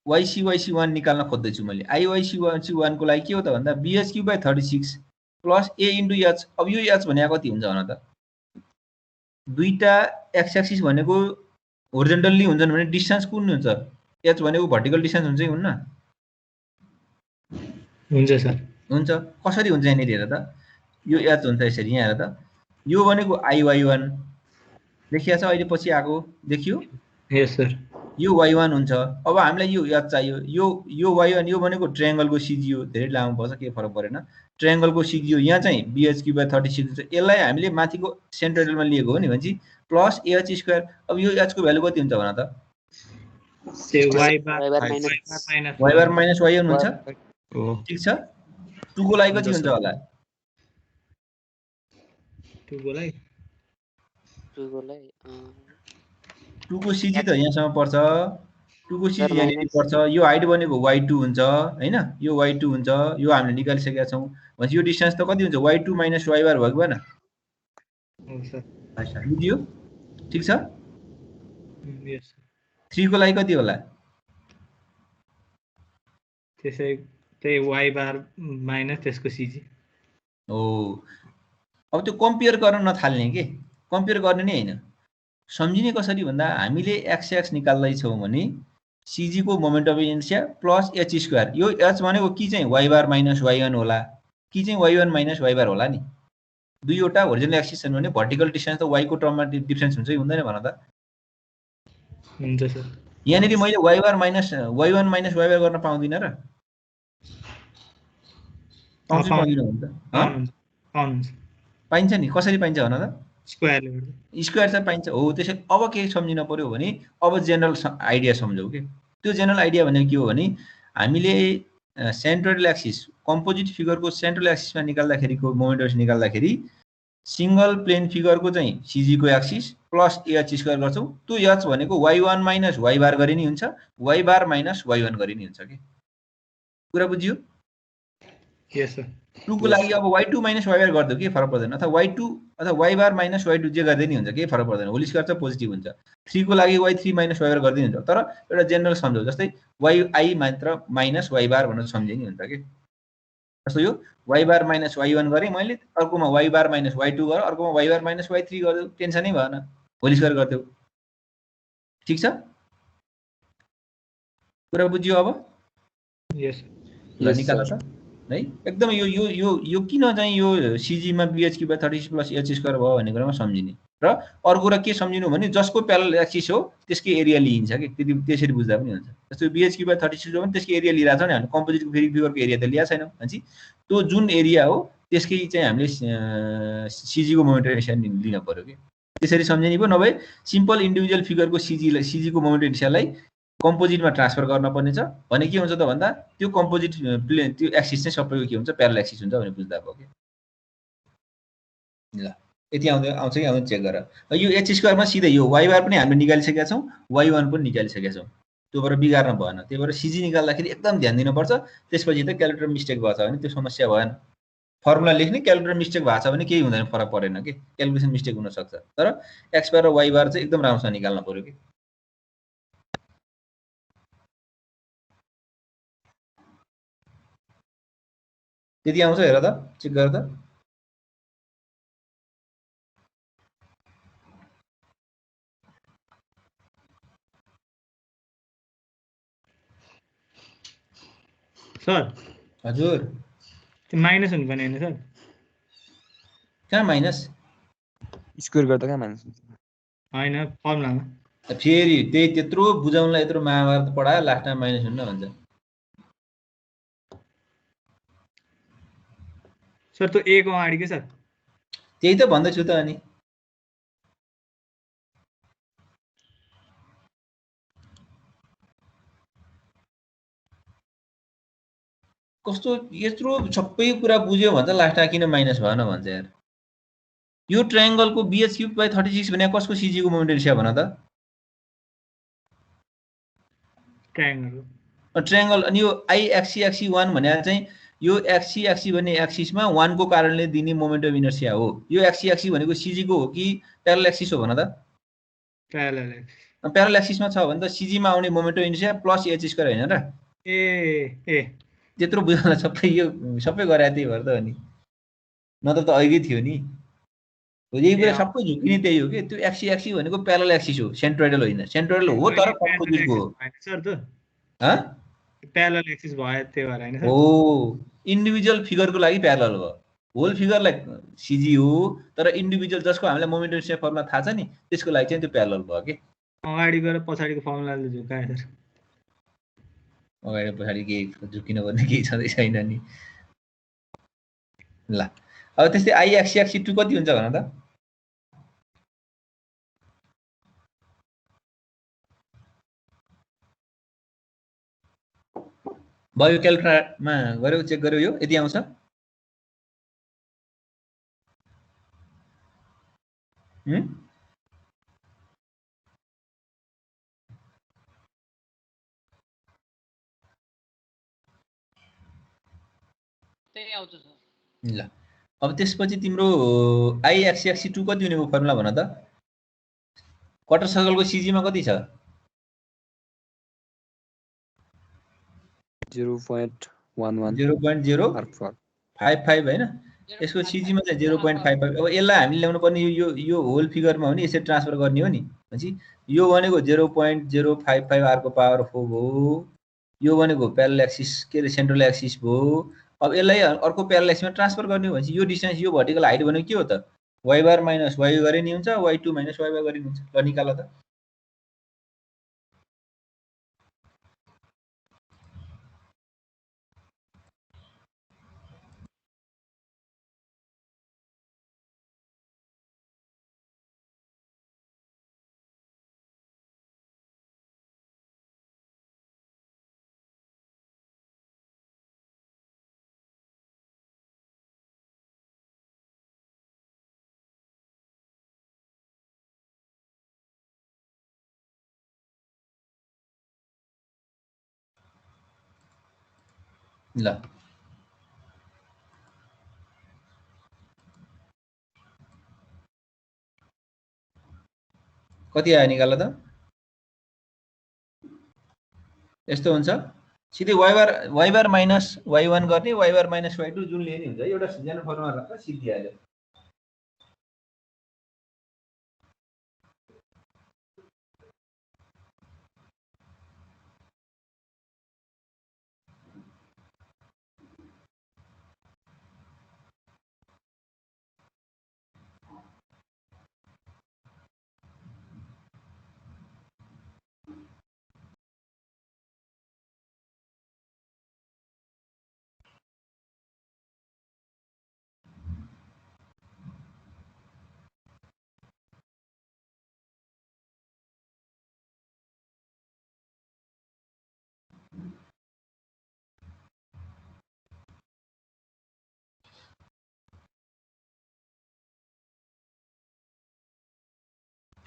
S1: IYC1 निकाल्न खोज्दैछु मैले। IYC1 को लागि के हो त भन्दा BH cube 36 plus A into H। अब यो H भनेको कति हुन्छ भन त? दुईटा एक्स एक्सिस भनेको होरिजोन्टल्ली हुन्छन् भने डिस्टेन्स कुन हुन्छ? H भनेको भर्टिकल डिस्टेन्स हुन्छ कि हुन्न?
S2: हुन्छ सर।
S1: हुन्छ। कसरी हुन्छ यहाँनिर हेर त? यो H हुन्छ यसरी, यहाँ हेर त। यो भनेको IY1 देखिया छ अहिले पछि आएको, देखियो?
S2: यस सर।
S1: यो Y1 हुन्छ। अब हामीलाई यो H चाहियो। यो Y1 यो भनेको ट्रायंगलको CG हो। धेरै लामो पर्छ, के फरक परेन। ट्रायंगलको CG हो। यहाँ चाहिँ BH क्युब 36 हुन्छ। यसलाई हामीले माथिको सेन्ट्रोइडलमा लिएको हो नि, भनेपछि प्लस AH स्क्वायर। अब यो H को भ्यालु कति हुन्छ भन त?
S2: y बार
S1: माइनस Y1 हुन्छ। ठीक छ। 2 को लागि कति हुन्छ होला?
S2: 2 को लागि
S1: 2 को CG त यहाँसम्म पर्छ। 2 को CG यहाँनिर पर्छ। यो हाइट भनेको Y2 हुन्छ हैन? यो Y2 हुन्छ। यो हामीले निकालिसकेका छौँ। भनेपछि यो डिस्टेन्स त कति हुन्छ? Y2 माइनस Y बार भएको भएन? बुझ्यो? ठीक छ।
S2: यस।
S1: 3 को लागि कति होला?
S2: त्यसै त्यही y बार माइनस त्यसको CG।
S1: हो, अब त्यो कम्पेयर गर्न नथाल्ने के, कम्पेयर गर्ने नै हैन। सम्झिने कसरी भन्दा हामीले एक्स निकाल्दै छौँ भने CG को moment of inertia plus H square. यो H भनेको कि चाहिँ Y बार माइनस Y1 होला, कि चाहिँ Y1 माइनस Y बार होला नि। दुईवटा होरिजोन्टल एक्सिस छन् भने भर्टिकल डिस्टेन्स त Y को टर्ममा डिफरेन्स हुन्छ कि हुँदैन भन त?
S2: हुन्छ सर।
S1: यहाँनिर मैले Y bar minus Y1 minus Y बार गर्न पाउँदिन र? पाउँछु पाउँदिन भन्छ? पाइन्छ नि। कसरी पाइन्छ भन त?
S2: स्क्वायरले गर्दा।
S1: स्क्वायर चाहिँ पाइन्छ। हो, त्यसै अब के सम्झिन पर्यो भने अब जेनरल आइडिया सम्झौ के। त्यो जेनरल आइडिया भनेको के हो भने हामीले सेन्ट्रोइडल एक्सिस कम्पोजिट फिगरको सेन्ट्रल एक्सिसमा निकाल्दाखेरिको मोमेन्ट निकाल्दाखेरि सिंगल प्लेन फिगरको चाहिँ CG को एक्सिस प्लस AH स्क्वायर गर्छौँ। त्यो H भनेको Y1 माइनस Y बार गरे नि हुन्छ, Y बार माइनस Y1 गरे नि हुन्छ के। कुरा बुझियो?
S2: यस सर।
S1: 2 को लागि अब Y2 माइनस Y बार गर्दै के फरक पर्दैन, अथवा Y2 अथवा Y बार माइनस Y2 जे गर्दै नि हुन्छ, केही फरक पर्दैन। होल स्क्वायर चाहिँ पोजिटिभ हुन्छ। 3 को लागि Y3 माइनस Y बार गर्दै हुन्छ। तर एउटा जेनरल सम्झौ, जस्तै YI मात्र माइनस Y बार भनेर सम्झे नि हुन्छ के। जस्तो यो Y बार माइनस Y1 गरेँ मैले, अर्कोमा Y बार माइनस Y2 गरेँ, अर्कोमा Y बार माइनस Y3 गर्दै, टेन्सनै भएन, होल स्क्वायर गर्दै। ठीक छ? कुरा बुझियो अब?
S2: यस।
S1: ल निकाल त है। एकदम यो किन चाहिँ यो CG मा BH cube 36 plus H square भयो भन्ने कुरामा सम्झिने। र अर्को कुरा के सम्झिनु भने जसको प्यारलल एक्सिस हो त्यसकै एरिया लिइन्छ कि, त्यति त्यसरी बुझ्दा पनि हुन्छ। जस्तो BH क्युब 36 हो भने त्यसकै एरिया लिइरहेछ नि, हामी कम्पोजिटको फिगरको एरिया त लिएको छैनौँ। भनेपछि त्यो जुन एरिया हो त्यसकै चाहिँ हामीले CG को मोमेन्ट इनर्सिया लिन पर्यो कि। त्यसरी सम्झिने भयो। नभए सिम्पल इन्डिभिजुअल फिगरको CG को मोमेन्ट इनर्सियालाई कम्पोजिटमा ट्रान्सफर गर्न पर्ने छ भने के हुन्छ त भन्दा त्यो कम्पोजिट प्लेन त्यो एक्सिस चाहिँ सबैको के हुन्छ? प्यारलल एक्सिस हुन्छ भने बुझ्दा भयो के। ल यति आउँछ कि आउँदैन चेक गर। यो h स्क्वायरमा सिधै यो y बार पनि हामीले निकालिसकेका छौँ, y1 पनि निकालिसकेका छौँ। त्यो भएर बिगार्न भएन। त्यही भएर CG निकाल्दाखेरि एकदम ध्यान दिनुपर्छ। त्यसपछि त क्यालकुलेटर मिस्टेक भएछ भने त्यो समस्या भएन। फर्मुला लेख्ने क्यालकुलेटर मिस्टेक भएको छ भने केही हुँदैन, फरक परेन कि क्यालकुलेसन मिस्टेक हुनसक्छ। तर x बार र y बार चाहिँ एकदम राम्रोसँग निकाल्न पऱ्यो कि। त्यति आउँछ हेर त, चेक गर त।
S2: सर
S1: हजुर
S2: त्यो माइनस हुनुपर्ने होइन सर?
S1: कहाँ माइनस?
S3: स्क्वायर गर्दा कहाँ माइनस हुन्छ?
S2: होइन फर्मुलामा।
S1: फेरि त्यही त्यत्रो बुझाउनलाई यत्रो महाभारत पढायो, लास्टमा माइनस हुन्न भन्छ।
S2: सर त्यो a को अगाडि के सर?
S1: त्यही त भन्दैछु त। अनि कस्तो यत्रो सबै कुरा बुझ्यो भन्छ, लास्टमा किन माइनस भएन भन्छ यार। यो ट्रायङ्गलको BH³/36 भने कसको CG को मोमेन्ट एरिया भन त? ट्रायङ्गल। अनि यो IXC1 भने चाहिँ यो XC भन्ने एक्सिसमा 1 को कारणले दिने मोमेन्ट अफ इनर्सिया हो। यो XC भनेको CG को हो कि प्यारलल एक्सिस हो भन त?
S2: Parallel axis.
S1: प्यारलल एक्सिसमा छ भने त CG मा आउने moment of inertia plus h square हैन र?
S2: ए
S1: त्यत्रो बुझ्न सबै यो सबै गरे त्यही भएर त हो नि, नत्र त अघि थियो नि। यही कुरा सबै झुकिने त्यही हो कि। त्यो XC भनेको प्यारलल एक्सिस हो, सेन्ट्रोइडल होइन। सेन्ट्रोइडल हो तर कमको दिर्को हो।
S2: सर त
S1: ह?
S2: प्यारलल एक्सिस भयो त्यही भएर हैन सर?
S1: हो, इन्डिभिजुअल फिगरको लागि प्यारलल भयो। होल फिगरलाई CG हो, तर इन्डिभिजुअल जसको हामीलाई मोमेन्ट अफ इनर्सिया फर्मुला थाहा छ नि, त्यसको लागि चाहिँ त्यो प्यारलल भयो के।
S2: अगाडि गएर पछाडिको फर्मुलाले झुकाए सर।
S1: अगाडि पछाडि केही झुकिनु पर्ने केही छँदै छैन नि। ल अब त्यस्तै IXC2 कति हुन्छ भन त? भयो, क्यालकुलेटरमा गर्यो, चेक गर्यो, यो यति आउँछ।
S9: त्यही आउँछ सर।
S1: ल अब त्यसपछि तिम्रो IXC2 कति हुने फर्मुला भन त? क्वार्टर सर्कलको CG मा कति छ?
S3: 0.11
S1: 0.055 हैन? यसको CG मा चाहिँ 0.55। अब यसलाई हामीले ल्याउनु पर्ने यो होल फिगरमा हो नि, यसरी ट्रान्सफर गर्ने हो नि। भनेपछि यो भनेको 0.055 r को पावर 4 भयो। यो भनेको प्यारलल एक्सिस के अरे सेन्ट्रल एक्सिस भयो। अब यसलाई अर्को प्यारलल एक्सिसमा ट्रान्सफर गर्ने हो भनेपछि यो डिस्टेन्स, यो भर्टिकल हाइट भनेको के हो त? y बार माइनस y गरे नि हुन्छ, y2 माइनस y बार गरे नि हुन्छ। ल निकाल त। ल कति आयो निकाल त? यस्तो हुन्छ। सिधै y बार माइनस y1 गर्ने, y बार माइनस y2 जुन लिए नि हुन्छ। एउटा जेनरल फर्मुला राख्दा सिद्धिहाल्यो।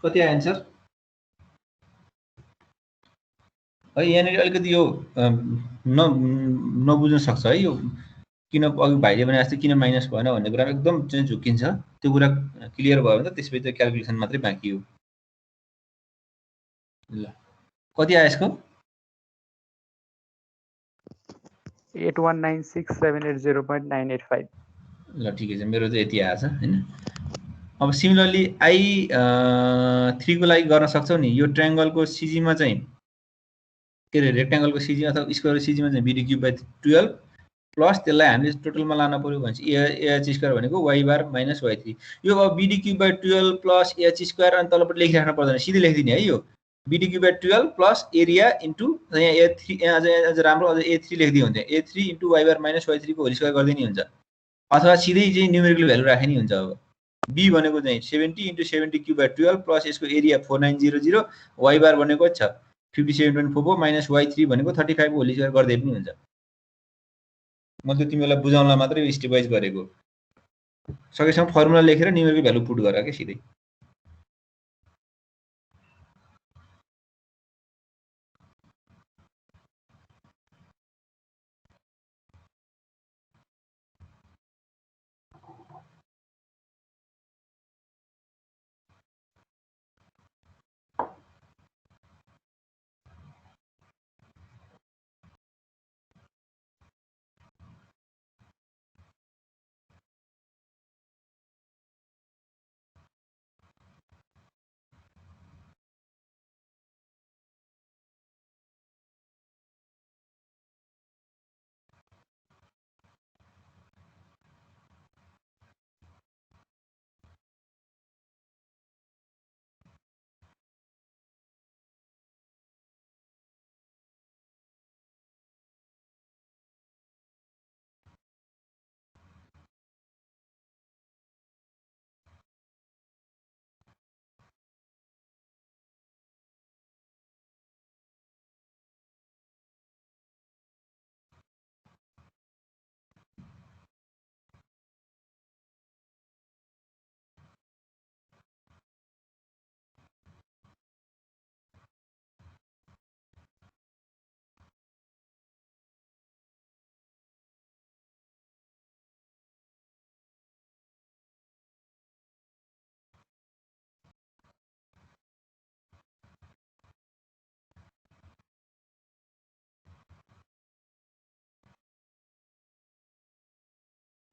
S1: कति आयो एन्सर है यहाँनिर अलिकति यो नबुझ्न सक्छ है यो किन अघि भाइले भने जस्तै किन माइनस भएन भन्ने कुरा एकदम चाहिँ झुकिन्छ त्यो कुरा क्लियर भयो भने त त्यसपछि त क्याल्कुलेसन मात्रै बाँकी हो ल कति आयो यसको
S7: 8196780.985
S1: ल ठिकै छ मेरो चाहिँ यति आएछ हैन अब सिमिलरली आई 3 को लागि गर्न सक्छौ नि यो ट्रायंगलको सीजी मा चाहिँ के रे रेक्टेंगलको सीजी अथवा स्क्वायरको सीजी मा चाहिँ bd क्यूब बाइ 12 प्लस त्यसलाई हामीले टोटलमा लान पर्यो भने चाहिँ एएच स्क्वायर भनेको y बार माइनस y3 यो अब bd cube by 12 plus AH square अनि तलपट्टि लेखिराख्न पर्दैन सिधै लेखिदिने है यो bd cube by 12 plus area into यहाँ a3 अझ राम्रो अझ a3 लेखिदिए हुन्छ a3 into y bar minus y3 को होल स्क्वायर गर्दै नि हुन्छ अथवा सिधै चाहिँ न्युमेरिकल भ्यालु राखे नि हुन्छ अब b भनेको चाहिँ 70 इन्टु 70 क्यूब बाइ 12 प्लस यसको एरिया 4900 y बार भनेको छ 57.44 माइनस y3 भनेको 35 को होल स्क्वायर गर्दै पनि हुन्छ म त तिमीलाई बुझाउनलाई मात्रै स्टेप वाइज गरेको सकेसम्म फर्मुला लेखेर न्युमेरिकल भ्यालु पुट गर के सिधै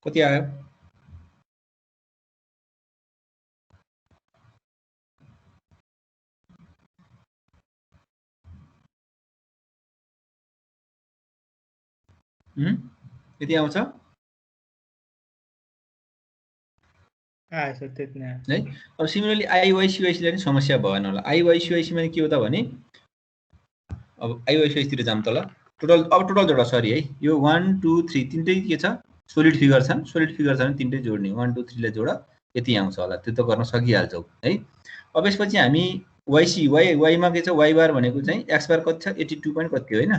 S1: कति आयो यति आउँछ
S2: आएछ त्यति नै
S1: है अब सिमिलरली आईवाईसीवाईसी लाई समस्या भएन होला आईवाईसीवाईसी मा के हो त भने अब आईवाईसीवाईसी तिर जाम त ल टोटल जोडा सरी है यो 1 2 3 तीनटै के छ सोलिड फिगर छन् सोलिड फिगर छन् तीनटै जोड्ने 1 2 3 लाई जोड यति आउँछ होला त्यो त गर्न सकिहाल्छौ है अब यसपछि हामी वाईसी वाई मा के छ वाई बार भनेको चाहिँ एक्स बार कति छ 82 पॉइन्ट कति हो हैन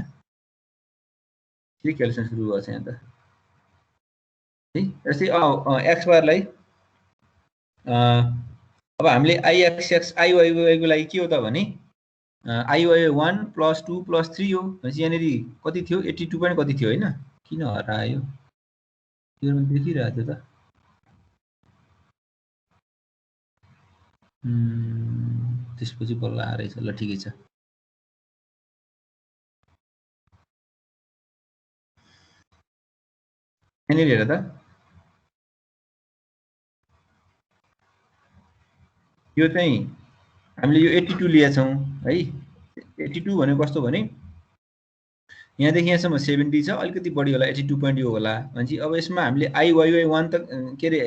S1: के क्याल्कुलेसन सुरु गर्छ यहाँ त है जस्तै एक्स बार लाई अब हामीले आईएक्सएक्स आईवाई को लागि के हो त भने आईवाई 1 + 2 + 3 हो भनेपछि यहाँनेरि कति थियो 82 पॉइन्ट कति थियो हैन किन हरायो यो देखिरहेको थियो त त्यसपछि बल्ल आएछ ल ठिकै छ यहाँनेरि हेर त यो चाहिँ हामीले यो 82 लिएका छौं है 82 भनेको कस्तो भने यहाँदेखि यहाँसम्म 70 छ अलिकति बढी होला 82 पॉइन्ट यो होला भनेपछि अब यसमा हामीले आईवाई1 त के रे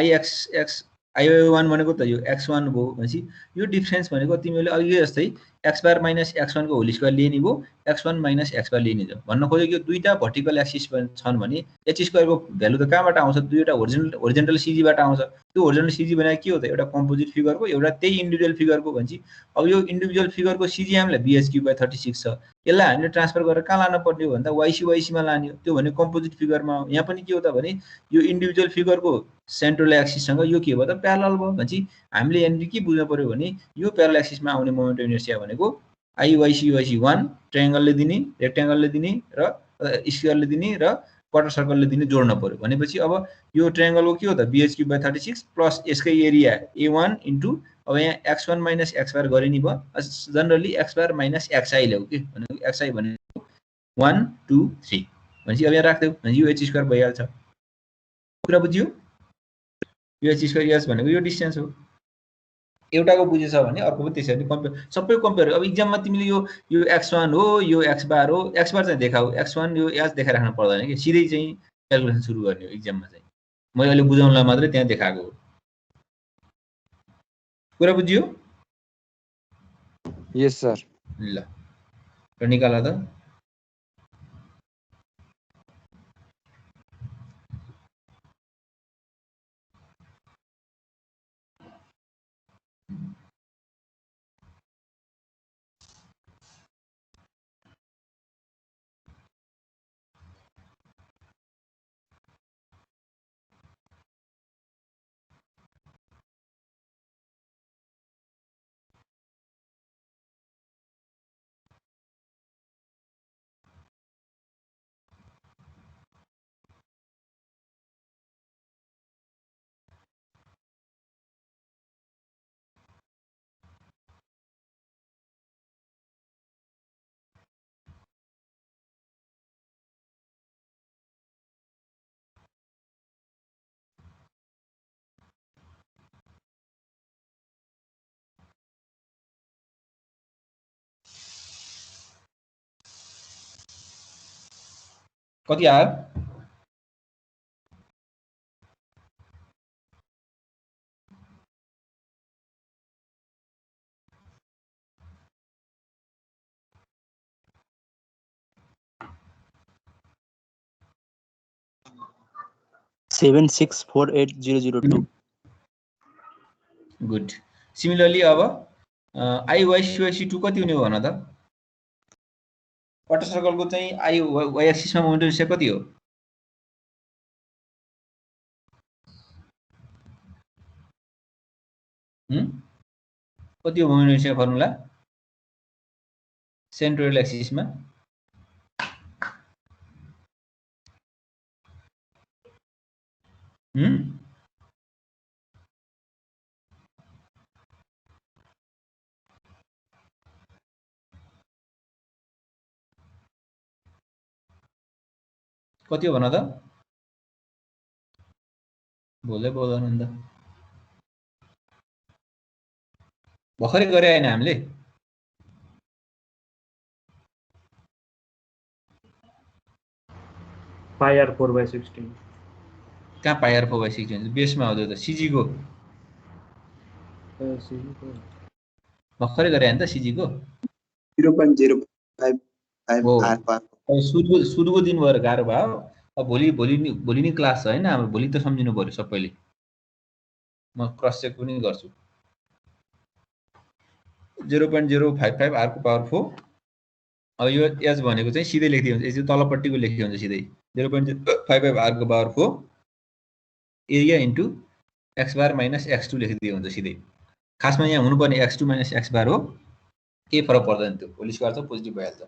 S1: आईएक्सएक्स आईवाई1 भनेको त यो x1 भयो भनेपछि यो डिफरेन्स भनेको तिमीले अघि जस्तै x बार माइनस x1 को होल स्क्वायर लिने भयो, x1 माइनस x बार लिने भयो। भन्न खोजेको दुईटा भर्टिकल एक्सिस छन् भने h स्क्वायर को भ्यालु त कहाँबाट आउँछ? दुईटा होरिजोन्टल सीजी बाट आउँछ। त्यो होरिजोन्टल सीजी भनेको के हो त? एउटा कम्पोजिट फिगरको, एउटा त्यही इन्डिभिजुअल फिगरको भन्छ। अब यो इन्डिभिजुअल फिगरको सीजी हामीलाई bh³/36 छ। यसलाई हामीले ट्रान्सफर गरेर कहाँ लानु पर्ने हो भन्दा yc मा लाने हो। त्यो भने कम्पोजिट फिगरमा हो। यहाँ पनि के हो त भने यो इन्डिभिजुअल फिगरको सेन्ट्रल एक्सिससँग यो के भयो त? प्यारलल भयो। भन्छ हामीले यहाँनिर के बुझ्नु पर्यो भने यो प्यारलल एक्सिसमा आउने मोमेन्ट अफ इनर्सिया भनेको IYC 1 ट्रायंगलले दिने, रेक्टेंगलले दिने र स्क्वायरले दिने र क्वार्टर सर्कलले दिने जोड्न पर्यो। भनेपछि अब यो ट्रायंगलको के हो त? bh³/36 प्लस यसकै एरिया A1 इन्टु अब यहाँ x1 माइनस x बार गरे नि भयो। जनरली x बार माइनस xi ल्याउ के भनेको xi भनेको 1 2 3 भनेपछि अब यहाँ राख्दियौ भने यो h स्क्वायर भइहाल्छ। कुरा बुझ्यो? यो h स्क्वायर यस भनेको यो डिस्टेन्स हो। एउटाको बुझेछ भने अर्कोको त्यसरी कम्पेयर, सबै कम्पेयर। अब एक्जाममा तिमीले यो x1 हो, यो x बार हो, x बार चाहिँ देखाऊ, x1 यो एच देखाइराख्नु पर्दैन कि, सिधै चाहिँ क्याल्कुलेसन सुरु गर्ने हो एक्जाममा चाहिँ। मैले अहिले बुझाउनलाई मात्रै त्यहाँ देखाएको हो। कुरा बुझ्यो?
S3: यस सर।
S1: ल र निकाला त। कति आयो?
S10: सेभेन 648,002।
S1: गुड। सिमिलरली अब IYC2 कति हुने हो भन त? क्वार्टर सर्कलको चाहिँ y एक्सिसमा मोमेन्ट अफ इनर्सिया कति हो? कति हो मोमेन्ट अफ इनर्सिया फर्मुला सेन्ट्रोइडल एक्सिसमा? कति हो भन त? बोल्दै बोल्दैन नि त। भर्खरै गरे हैन हामीले?
S7: πr4/16।
S1: कहाँ πr4/16 बेसमा हो त सीजी को? भर्खरै गरे हैन त सीजी को?
S11: 0.055
S1: सुरुको दिन भएर गाह्रो भयो। अब भोलि नै क्लास छ हैन? अब भोलि त सम्झिनु पर्यो सबैले। म क्रस चेक पनि गर्छु। 0.055 r को पावर 4। अब यो एच भनेको चाहिँ सिधै लेख्दै हुन्छ, यसो तलपट्टिको लेख्दै हुन्छ सिधै 0.055 r को पावर 4 एरिया इन्टु x बार माइनस x2 लेख्दै हुन्छ सिधै। खासमा यहाँ हुनुपर्ने x2 माइनस x बार हो। केही फरक पर्दैन, त्यो होल स्क्वायर त पोजिटिभ भइहाल्छ।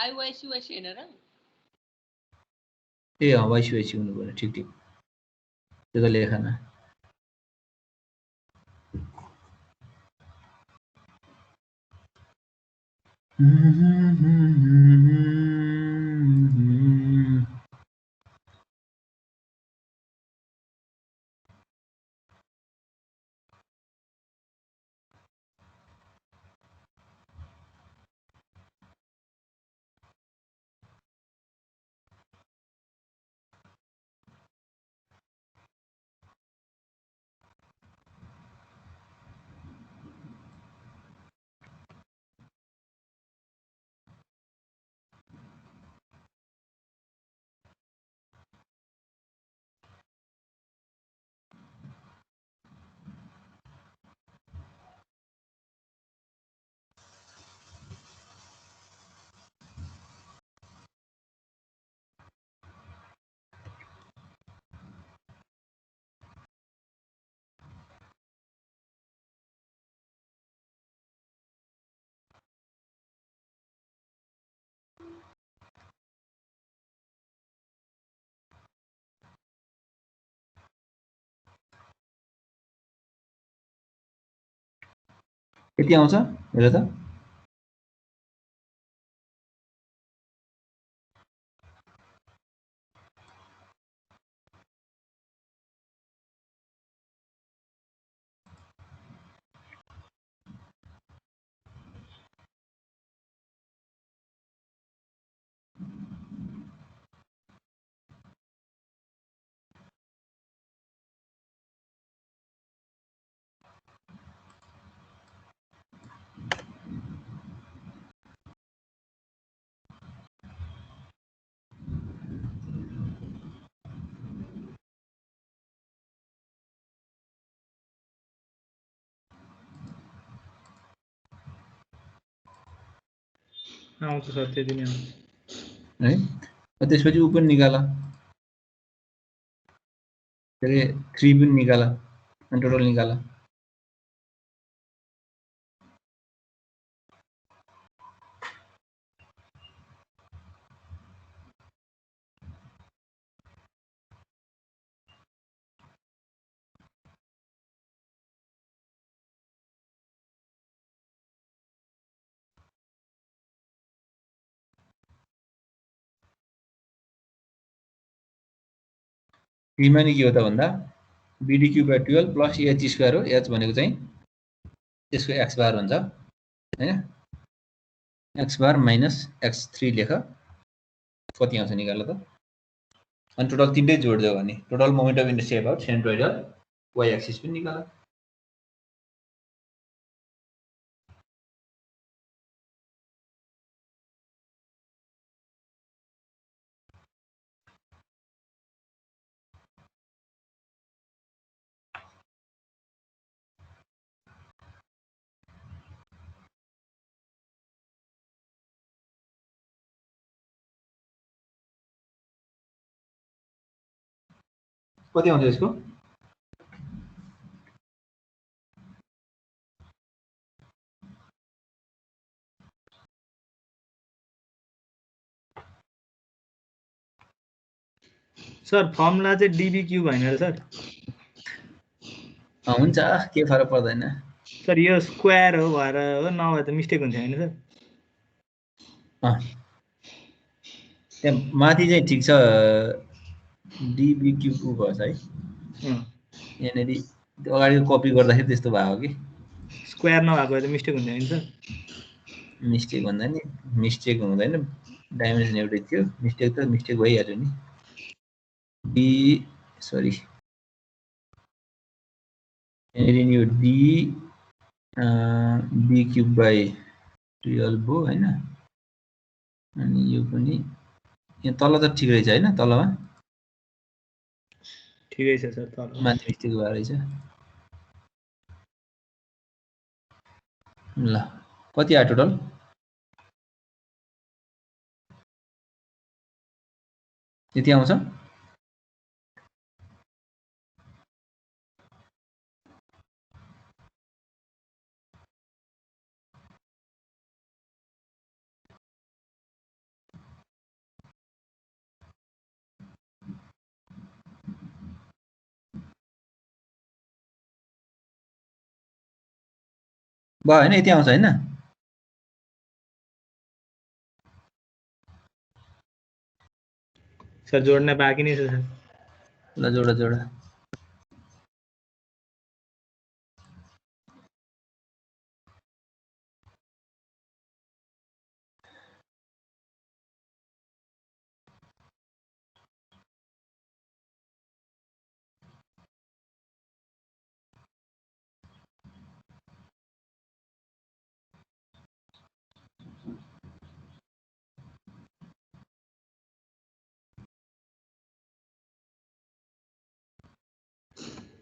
S9: IYC हैन र?
S1: ए वाइसी वाइसी हुनु पर्यो ठिक ठिक त्यो त लेखन यति आउँछ हेर त
S2: आउँछ सर त्यति नै आउँछ
S1: है त्यसपछि उ पनि निकाल के अरे 3 पनि निकाल अनि टोटल निकाल मा नि के हो त भन्दा bd cube by 12 plus h square हो h भनेको चाहिँ त्यसको x बार हुन्छ हैन x बार माइनस x3 लेख कति आउँछ निकाल त अनि टोटल तीनटै जोड्दियो भने total moment of inertia about centroidal y axis पनि निकाल कति आउँछ यसको
S2: सर फर्मुला चाहिँ डीबी क्यूब हैन र सर
S1: हुन्छ के फरक पर्दैन
S2: सर यो स्क्वायर हो भएर हो नभए त मिस्टेक हुन्थ्यो हैन सर
S1: त्यहाँ माथि चाहिँ ठिक छ डीबी क्यूब भएछ है यहाँनेरि अगाडि कपी गर्दाखेरि त्यस्तो भएको कि
S2: स्क्वायर नभएको भए त मिस्टेक हुन्थ्यो हैन सर
S1: मिस्टेक भन्दा नि मिस्टेक हुँदैन डाइमेन्सन एउटै थियो मिस्टेक त मिस्टेक भइहाल्यो नि डी सरी यहाँनिर यो डी बी क्यूब बाई 12 हो हैन अनि यो पनि यहाँ तल त ठिक रहेछ हैन तलमा
S2: ठिकै छ सर तल
S1: माथि मिस्टेक भएर रहेछ ल कति आयो टोटल यति आउँछ भयो हैन यति आउँछ हैन
S2: सर जोड्न बाँकी नै छ सर
S1: ल जोड जोड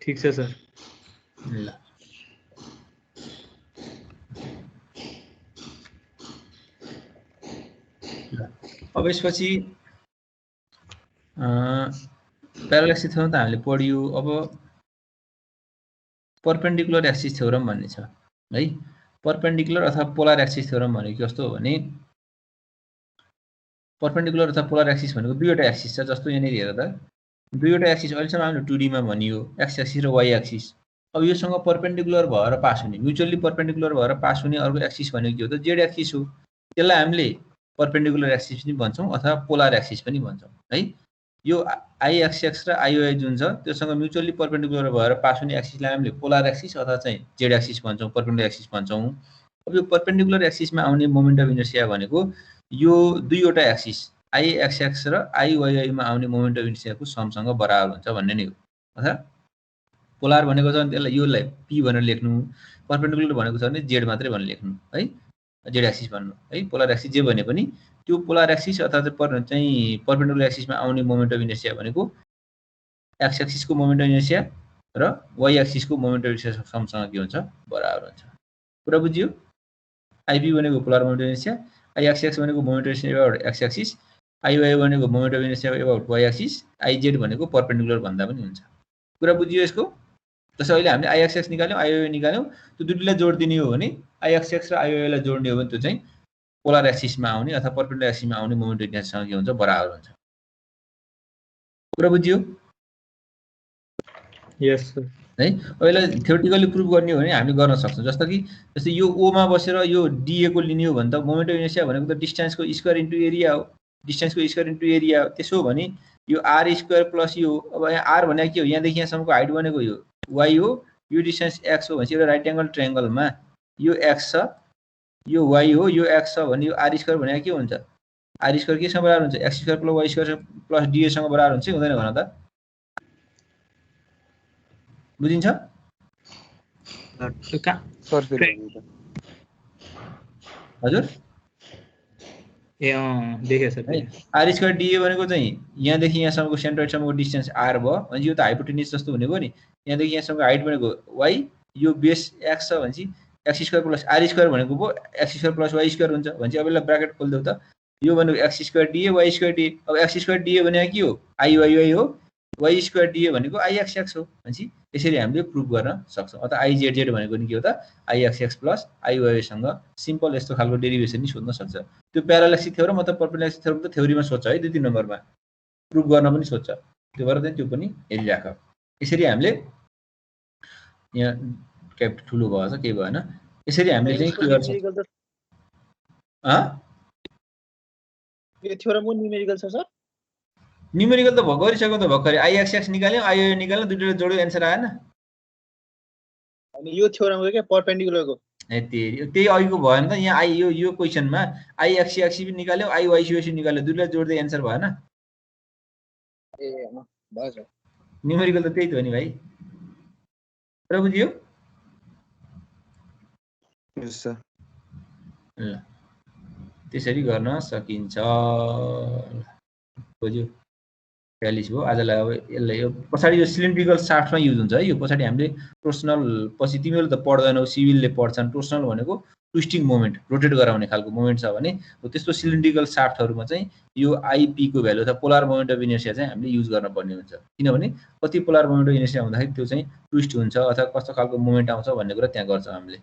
S2: ठीक छ सर
S1: ल अब यसपछि प्यारालेक्सिस थ्योरम त हामीले पढ्यो अब परपेन्डिकुलर एक्सिस थ्योरम भन्ने छ है परपेन्डिकुलर अथवा पोलर एक्सिस थ्योरम भनेको कस्तो हो भने परपेन्डिकुलर अथवा पोलर एक्सिस भनेको दुईवटा एक्सिस छ जस्तो यहाँनिर हेर त दुईवटा एक्सिस अहिलेसम्म हामीले 2D मा भनियो एक्स एक्सिस र वाइ एक्सिस अब योसँग परपेन्डिकुलर भएर पास हुने म्युचुअली परपेन्डिकुलर भएर पास हुने अर्को एक्सिस भनेको के हो त जेड एक्सिस हो त्यसलाई हामीले परपेन्डिकुलर एक्सिस पनि भन्छौँ अथवा पोलर एक्सिस पनि भन्छौँ है यो आई एक्स र आइओआई जुन छ त्योसँग म्युचुअली परपेन्डिकुलर भएर पास हुने एक्सिसलाई हामीले पोलर एक्सिस अथवा चाहिँ जेड एक्सिस भन्छौँ परपेन्डिकुलर एक्सिस भन्छौँ अब यो परपेन्डिकुलर एक्सिसमा आउने मोमेन्ट अफ इनर्सिया भनेको यो दुईवटा एक्सिस आई एक्स र आइवाइआईमा आउने मोमेन्ट अफ इनर्सियाको समसँग बराबर हुन्छ भन्ने नै हो अथवा पोलर भनेको छ भने त्यसलाई योलाई पी भनेर लेख्नु परपेन्डिकुलर भनेको छ भने जेड मात्रै भनेर लेख्नु है जेड एक्सिस भन्नु है पोलर एक्सिस जे भने पनि त्यो पोलर एक्सिस अथवा चाहिँ परपेन्डिकुलर एक्सिसमा आउने मोमेन्ट अफ इनर्सिया भनेको एक्स एक्सिसको मोमेन्ट अफ इनर्सिया र वाइ एक्सिसको मोमेन्ट अफ इनर्सिया समसँग के हुन्छ बराबर हुन्छ कुरा बुझियो आइपी भनेको polar moment of inertia IX भनेको moment of inertia about X axis IY भनेको moment of inertia about Y axis IZ भनेको परपेन्डिकुलर भन्दा पनि हुन्छ कुरा बुझियो यसको जस्तै अहिले हामीले आइएक्स निकाल्यौँ आइवाई निकाल्यौँ त्यो दुईलाई जोडिदिने हो भने आइएक्स र आइवाईलाई जोड्ने हो भने त्यो चाहिँ पोलर एक्सिसमा आउने अथवा परपेन्डिकुलर एक्सिसमा आउने मोमेन्ट अफ इनर्सियासँग के हुन्छ बराबर हुन्छ कुरा बुझियो
S2: यस सर
S1: है अहिले थ्योरेटिकली प्रुभ गर्ने हो भने हामी गर्न सक्छौँ जस्तै यो ओमा बसेर यो डिए को लिने हो भने त मोमेन्ट अफ इनर्सिया भनेको त डिस्टेन्सको स्क्वायर इन्टु एरिया हो डिस्टेन्सको स्क्वायर इन्टु एरिया हो त्यसो हो भने यो आर स्क्वायर प्लस यो अब यहाँ आर भनेको के हो यहाँदेखि यहाँसम्मको हाइट भनेको यो वाइ हो यो डिस्टेन्स एक्स हो भनेपछि एउटा राइट एङ्गल ट्रायङ्गलमा यो एक्स छ यो वाइ हो यो एक्स छ भने यो आर स्क्वायर भनेको के हुन्छ आर स्क्वायर केसँग बराबर हुन्छ X square plus Y square plus डिएसँग बराबर हुन्छ हुँदैन भन त बुझिन्छ हजुर
S2: ए देखेँ सर
S1: आर स्क्वायर डिए भनेको चाहिँ यहाँदेखि यहाँसम्मको सेन्ट्रोइडसम्मको डिस्टेन्स आर भयो भने यो त हाइपोटेन्युस जस्तो हुने भयो नि यहाँदेखि यहाँसम्मको हाइट भनेको वाइ यो बेस एक्स छ भनेपछि X square plus R square भनेको पो X square plus Y square हुन्छ भनेपछि अब यसलाई ब्राकेट खोलिदेऊ त यो भनेको X square DA Y square DA अब एक्स स्क्वायर डिए भनेको के हो आइवाइवाई हो वाइ स्क्वायर डिए भनेको आइएक्सएक्स हो भनेपछि यसरी हामीले प्रुभ गर्न सक्छौँ अथवा आइजेड भनेको नि के हो त आइएक्सएक्स प्लस आइवाइसँग सिम्पल यस्तो खालको डेरिभेसन नि सोध्न सक्छ त्यो प्यारालेक्सिस थ्योरम अथवा परपेन्डिकुलर थ्योरम त थ्योरीमा सोध्छ है 2-3 नम्बरमा प्रुभ गर्न पनि सोध्छ त्यो भएर चाहिँ त्यो पनि हेरिराख यसरी हामीले यहाँ क्याप ठुलो भएछ केही भएन यसरी हामीले चाहिँ के गर्छ
S10: यो थ्योरमको न्युमेरिकल छ सर
S1: न्युमेरिकल त गरिसक्यो त भर्खरै आइएक्सएक्स निकाल्यौँ आइओ निकाल्यौँ दुईटैले जोड्यो एन्सर आएन
S10: अनि यो थ्योरमको के परपेन्डिकुलरको
S1: त्यही अघिको भएन त यहाँ आई यो क्वेसनमा आइएक्सएक्स पनि निकाल्यौँ आइवाइसिओसी निकाल्यौँ दुईटैले जोड्दै एन्सर भएन
S10: ए भयो सर
S1: न्युमेरिकल त त्यही त हो नि भाइ र बुझियो
S3: यस सर
S1: ल त्यसरी गर्न सकिन्छ बुझ्यो 42 भयो आजलाई अब यसलाई यो पछाडि यो सिलिन्ड्रिकल साफ्टमा युज हुन्छ है यो पछाडि हामीले टोर्सनल पछि तिमीले त पढ्दैनौ सिभिलले पढ्छन् टोर्सनल भनेको ट्विस्टिङ मोमेन्ट रोटेट गराउने खालको मोमेन्ट छ भने त्यस्तो सिलिन्ड्रिकल साफ्टहरुमा चाहिँ यो आइपी को भ्यालु अथवा पोलर मोमेन्ट अफ इनर्सिया चाहिँ हामीले युज गर्न पर्ने हुन्छ किनभने कति पोलर मोमेन्ट अफ इनर्सिया हुँदाखेरि त्यो चाहिँ ट्विस्ट हुन्छ अथवा कस्तो खालको मोमेन्ट आउँछ भन्ने कुरा त्यहाँ गर्छ हामीले